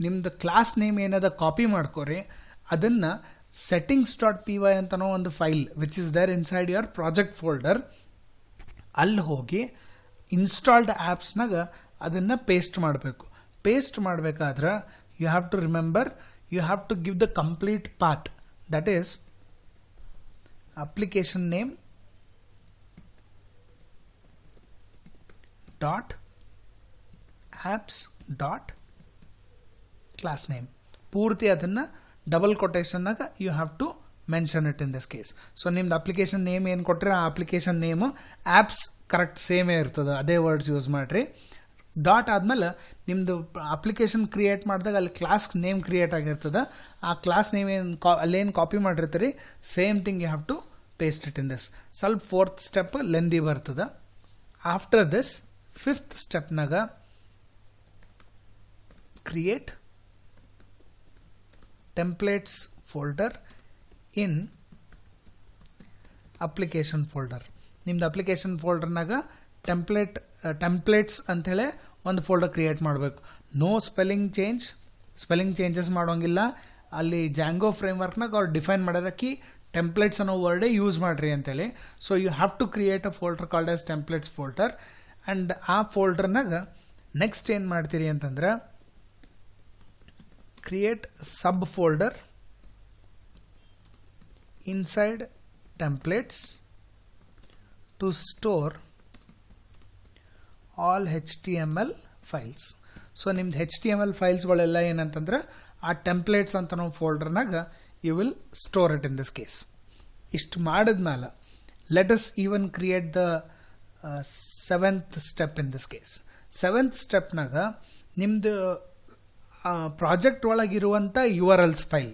ನಿಮ್ದು ಕ್ಲಾಸ್ ನೇಮ್ ಏನದ ಕಾಪಿ ಮಾಡ್ಕೋರಿ. ಅದನ್ನು settings.py ಅಂತನೋ ಒಂದು file which is there inside your project folder, ಅಲ್ಲಿ ಹೋಗಿ ಇನ್ಸ್ಟಾಲ್ಡ್ ಆ್ಯಪ್ಸ್ನಾಗ ಅದನ್ನು ಪೇಸ್ಟ್ ಮಾಡಬೇಕು. ಪೇಸ್ಟ್ ಮಾಡಬೇಕಾದ್ರೆ you have to remember, you have to give the complete path, that is application name dot apps dot class name. ಪೂರ್ತಿ ಅದನ್ನು double ಕೊಟೇಶನ್ನಾಗ you have to mention it in this case. So ನಿಮ್ದು application name ಏನು ಕೊಟ್ಟರೆ ಆ application name apps correct ಸೇಮೇ ಇರ್ತದೆ, ಅದೇ words use ಮಾಡಿರಿ. ಡಾಟ್ ಆದಮೇಲೆ ನಿಮ್ಮದು ಅಪ್ಲಿಕೇಶನ್ ಕ್ರಿಯೇಟ್ ಮಾಡಿದಾಗ ಅಲ್ಲಿ ಕ್ಲಾಸ್ ನೇಮ್ ಕ್ರಿಯೇಟ್ ಆಗಿರ್ತದೆ. ಆ ಕ್ಲಾಸ್ ನೇಮ್ ಏನು ಅಲ್ಲೇನು ಕಾಪಿ ಮಾಡಿರ್ತೀರಿ same thing you have to paste it in this. ಸ್ವಲ್ಪ ಫೋರ್ತ್ ಸ್ಟೆಪ್ ಲೆಂದಿ ಬರ್ತದೆ. ಆಫ್ಟರ್ ದಿಸ್ ಫಿಫ್ತ್ ಸ್ಟೆಪ್ನಾಗ create templates folder in application folder. ನಿಮ್ದು ಅಪ್ಲಿಕೇಶನ್ ಫೋಲ್ಡರ್ನಾಗ ಟೆಂಪ್ಲೇಟ್ಸ್ ಅಂಥೇಳಿ ಒಂದು ಫೋಲ್ಡರ್ ಕ್ರಿಯೇಟ್ ಮಾಡಬೇಕು. ನೋ ಸ್ಪೆಲ್ಲಿಂಗ್ ಚೇಂಜಸ್ ಮಾಡೋಂಗಿಲ್ಲ, ಅಲ್ಲಿ ಜಾಂಗೋ ಫ್ರೇಮ್ವರ್ಕ್ನಾಗ ಅವ್ರು ಡಿಫೈನ್ ಮಾಡೋದಕ್ಕೆ ಟೆಂಪ್ಲೇಟ್ಸ್ ಅನ್ನೋ ವರ್ಡೇ ಯೂಸ್ ಮಾಡಿರಿ ಅಂತೇಳಿ. So you have to create a folder called as templates folder. And ಆ ಫೋಲ್ಡರ್ನಾಗ ನೆಕ್ಸ್ಟ್ ಏನು ಮಾಡ್ತೀರಿ ಅಂತಂದ್ರೆ create sub folder inside templates to store all HTML files. So ನಿಮ್ದು HTML ಫೈಲ್ಸ್ಗಳೆಲ್ಲ ಏನಂತಂದ್ರೆ ಆ ಟೆಂಪ್ಲೇಟ್ಸ್ ಅಂತ ನಾವು ಫೋಲ್ಡರ್ನಾಗ you will store it in this case. ಇಷ್ಟು ಮಾಡಿದ್ಮೇಲೆ let us even create the 7th step in this case. 7th ಸ್ಟೆಪ್ನಾಗ ನಿಮ್ಮದು ಪ್ರಾಜೆಕ್ಟ್ ಒಳಗಿರುವಂಥ URLs ಫೈಲ್,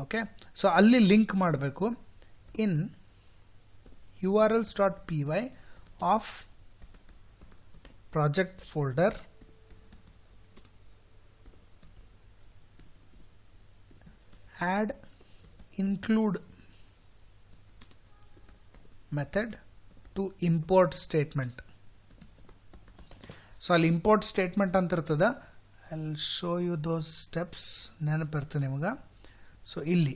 ಓಕೆ, ಸೊ ಅಲ್ಲಿ ಲಿಂಕ್ ಮಾಡಬೇಕು in urls.py of project folder add include method to import statement. So ಅಲ್ಲಿ import statement ಅಂತ ಇರ್ತದೆ. I will show you those steps, ನೆನಪಿರ್ತದೆ ನಿಮ್ಗೆ. ಸೊ ಇಲ್ಲಿ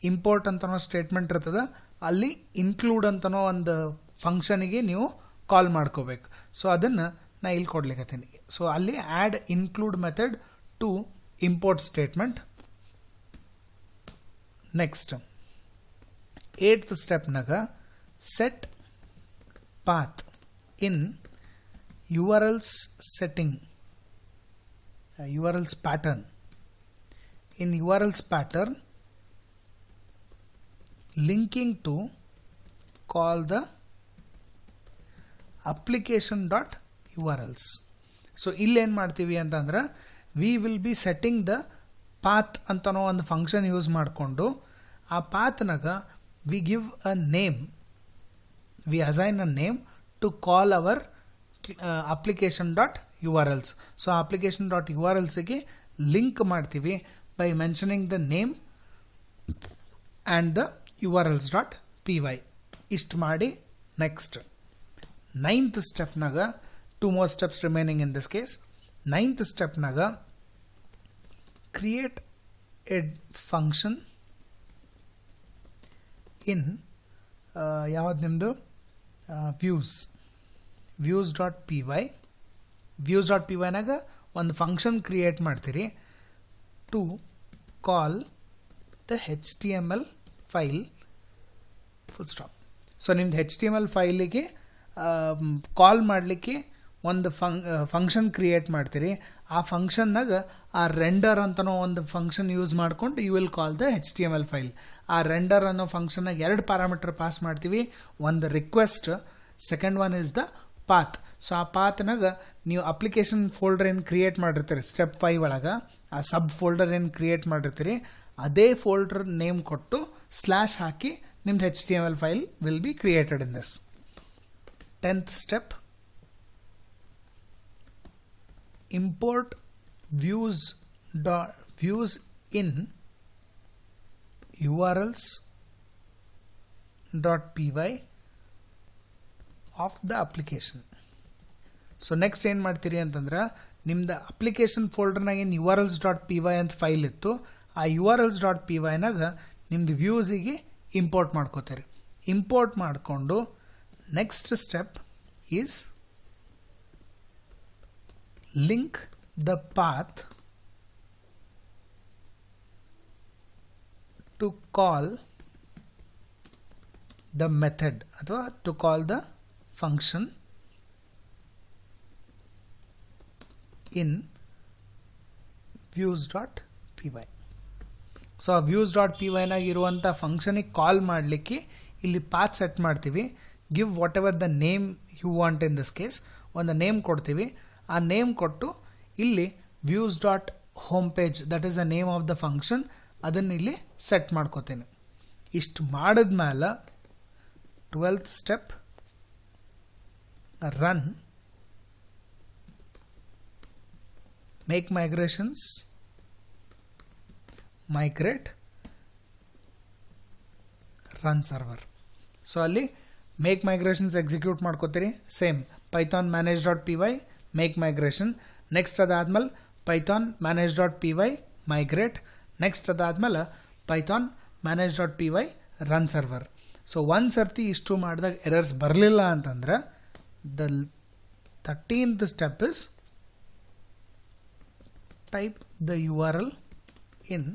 ಇಂಪೋರ್ಟ್ ಅಂತನೋ ಸ್ಟೇಟ್ಮೆಂಟ್ ಇರ್ತದೆ, ಅಲ್ಲಿ ಇನ್ಕ್ಲೂಡ್ ಅಂತನೋ ಒಂದು ಫಂಕ್ಷನಿಗೆ ನೀವು ಕಾಲ್ ಮಾಡ್ಕೋಬೇಕು. ಸೊ ಅದನ್ನು ನಾ ಇಲ್ಲಿ ಕೊಡ್ಲಿಕ್ಕತ್ತೀನಿ. ಸೊ ಅಲ್ಲಿ add include method to import statement. Next 8th ಸ್ಟೆಪ್ನಾಗ set path in URLs setting, URLs pattern. In URLs pattern, linking to call the application.urls. So ಇಲ್ಲಿ ಏನು ಮಾಡ್ತೀವಿ ಅಂತಂದ್ರೆ we will be setting the path ಅಂತನೋ ಒಂದು function use ಮಾಡಿಕೊಂಡು ಆ ಪಾತ್ನಾಗ we give a name, we assign a name to call our application.urls. So application.urlsಗೆ ಲಿಂಕ್ ಮಾಡ್ತೀವಿ by mentioning the name and the urls.py. ಇಷ್ಟು ಮಾಡಿ ನೆಕ್ಸ್ಟ್ 9th ಸ್ಟೆಪ್ನಾಗ 2 more steps remaining in this case. 9th ಸ್ಟೆಪ್ನಾಗ create a function in ಯಾವ್ದು ನಿಮ್ಮದು views.py. views.pyನಾಗ ಒಂದು ಫಂಕ್ಷನ್ ಕ್ರಿಯೇಟ್ ಮಾಡ್ತೀರಿ to call the HTML file full stop. So ನಿಮ್ದು HTML ಫೈಲಿಗೆ ಕಾಲ್ ಮಾಡಲಿಕ್ಕೆ ಒಂದು ಫಂಕ್ಷನ್ ಕ್ರಿಯೇಟ್ ಮಾಡ್ತೀರಿ. ಆ ಫಂಕ್ಷನ್ನಾಗ ಆ ರೆಂಡರ್ ಅಂತನೋ ಒಂದು ಫಂಕ್ಷನ್ ಯೂಸ್ ಮಾಡ್ಕೊಂಡು you will call the HTML file. ಆ ರೆಂಡರ್ ಅನ್ನೋ ಫಂಕ್ಷನ್ನಾಗ 2 ಪ್ಯಾರಾಮೀಟರ್ ಪಾಸ್ ಮಾಡ್ತೀವಿ. ಒಂದು request, second one is the path. So ಆ ಪಾತ್ನಾಗ ನೀವು ಅಪ್ಲಿಕೇಶನ್ ಫೋಲ್ಡರ್ ಏನು ಕ್ರಿಯೇಟ್ ಮಾಡಿರ್ತೀರಿ ಸ್ಟೆಪ್ 5 ಒಳಗೆ, ಆ ಸಬ್ ಫೋಲ್ಡರ್ ಏನು ಕ್ರಿಯೇಟ್ ಮಾಡಿರ್ತೀರಿ ಅದೇ ಫೋಲ್ಡರ್ ನೇಮ್ ಕೊಟ್ಟು ಸ್ಲ್ಯಾಶ್ ಹಾಕಿ ನಿಮ್ದು HTML file will be created in this. 10th step import views in urls.py of the application. So next ಏನು ಮಾಡ್ತೀರಿ ಅಂತಂದ್ರೆ ನಿಮ್ದು ಅಪ್ಲಿಕೇಶನ್ ಫೋಲ್ಡರ್ನಾಗ ಏನು urls.py ಅಂತ ಫೈಲ್ ಇತ್ತು, ಆ urls.pyನಾಗ ನಿಮ್ದು ವ್ಯೂಸಿಗೆ ಇಂಪೋರ್ಟ್ ಮಾಡ್ಕೋತೀರಿ. ಇಂಪೋರ್ಟ್ ಮಾಡಿಕೊಂಡು next step is link the path to call the method ಅಥವಾ to call the function in views.py. So ಆ views.pyನಾಗ ಇರುವಂಥ ಫಂಕ್ಷನಿಗೆ ಕಾಲ್ ಮಾಡಲಿಕ್ಕೆ ಇಲ್ಲಿ ಪಾತ್ ಸೆಟ್ ಮಾಡ್ತೀವಿ. Give whatever the name you want in this case. ಒಂದು ನೇಮ್ ಕೊಡ್ತೀವಿ. ಆ ನೇಮ್ ಕೊಟ್ಟು ಇಲ್ಲಿ views.homepage that is the name of the function, ಅದನ್ನು ಇಲ್ಲಿ ಸೆಟ್ ಮಾಡ್ಕೋತೀನಿ. ಇಷ್ಟು ಮಾಡಿದ್ಮೇಲೆ 12th step run make migrations, migrate, run server. So ಅಲ್ಲಿ ಮೇಕ್ ಮೈಗ್ರೇಷನ್ಸ್ ಎಕ್ಸಿಕ್ಯೂಟ್ ಮಾಡ್ಕೋತೀರಿ. Same Python manage.py make migration. Next ಅದಾದ್ಮೇಲೆ ಪೈಥಾನ್ manage.py migrate. ನೆಕ್ಸ್ಟ್ ಅದಾದ್ಮೇಲೆ Python manage.py run server. So ಒಂದು ಸರ್ತಿ ಇಷ್ಟು ಮಾಡಿದಾಗ ಎರರ್ಸ್ ಬರಲಿಲ್ಲ ಅಂತಂದ್ರೆ the 13th step is type the URL in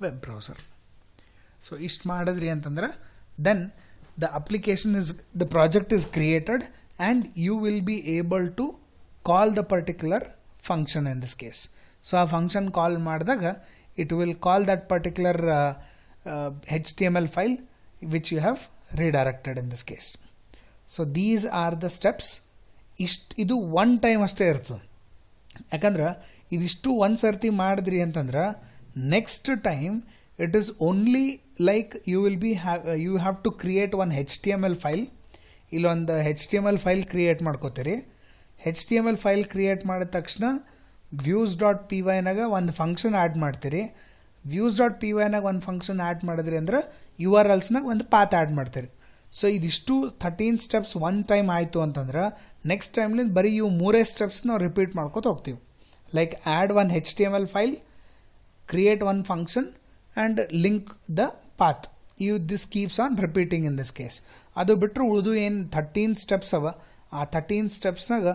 web browser. So ಇಷ್ಟು ಮಾಡಿದ್ರಿ ಅಂತಂದ್ರೆ then the project is created and you will be able to call the particular function in this case. So a function call ಮಾಡಿದಾಗ it will call that particular HTML file which you have redirected in this case. So these are the steps. ಇದು one time ಅಷ್ಟೇ ಇರ್ತದೆ. ಯಾಕಂದ್ರೆ ಇದಿಷ್ಟು ಒಂದು ಸರ್ತಿ ಮಾಡಿದ್ರಿ ಅಂತಂದ್ರೆ next time it is only like you have to create one HTML file. ಇಲ್ಲೊಂದು HTML ಫೈಲ್ ಕ್ರಿಯೇಟ್ ಮಾಡ್ಕೋತೀರಿ. HTML ಫೈಲ್ ಕ್ರಿಯೇಟ್ ಮಾಡಿದ ತಕ್ಷಣ views.py ನಾಗ ಒಂದು ಫಂಕ್ಷನ್ ಆ್ಯಡ್ ಮಾಡ್ತೀರಿ. views.py ನಾಗ ಒಂದು ಫಂಕ್ಷನ್ ಆ್ಯಡ್ ಮಾಡಿದ್ರಿ ಅಂದ್ರೆ URLಸ್ನಾಗ ಒಂದು ಪಾತ್ ಆ್ಯಡ್ ಮಾಡ್ತೀರಿ. ಸೊ ಇದಿಷ್ಟು 13 ಸ್ಟೆಪ್ಸ್ ಒನ್ ಟೈಮ್ ಆಯಿತು ಅಂತಂದ್ರೆ ನೆಕ್ಸ್ಟ್ ಟೈಮ್ಲಿಂದ ಬರೀ ಇವು 3 ಸ್ಟೆಪ್ಸ್ ನಾವು ರಿಪೀಟ್ ಮಾಡ್ಕೋತ ಹೋಗ್ತೀವಿ. Like add one HTML file, create one function and link the path. This keeps on repeating in this case. ಅದು ಬಿಟ್ಟರೆ ಉಳಿದು ಏನು 13 ಸ್ಟೆಪ್ಸ್ ಅವ, ಆ 13 ಸ್ಟೆಪ್ಸ್ನಾಗ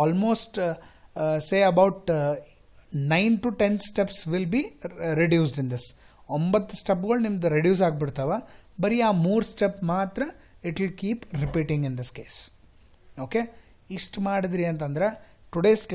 almost say about 9 to 10 steps will be reduced in this. 9 ಸ್ಟೆಪ್ಗಳು ನಿಮ್ದು ರೆಡ್ಯೂಸ್ ಆಗಿಬಿಡ್ತಾವ. ಬರೀ ಆ 3 ಸ್ಟೆಪ್ ಮಾತ್ರ it will keep repeating in this case. Okay, ಇಷ್ಟು ಮಾಡಿದ್ರಿ ಅಂತಂದ್ರೆ ಟುಡೇಸ್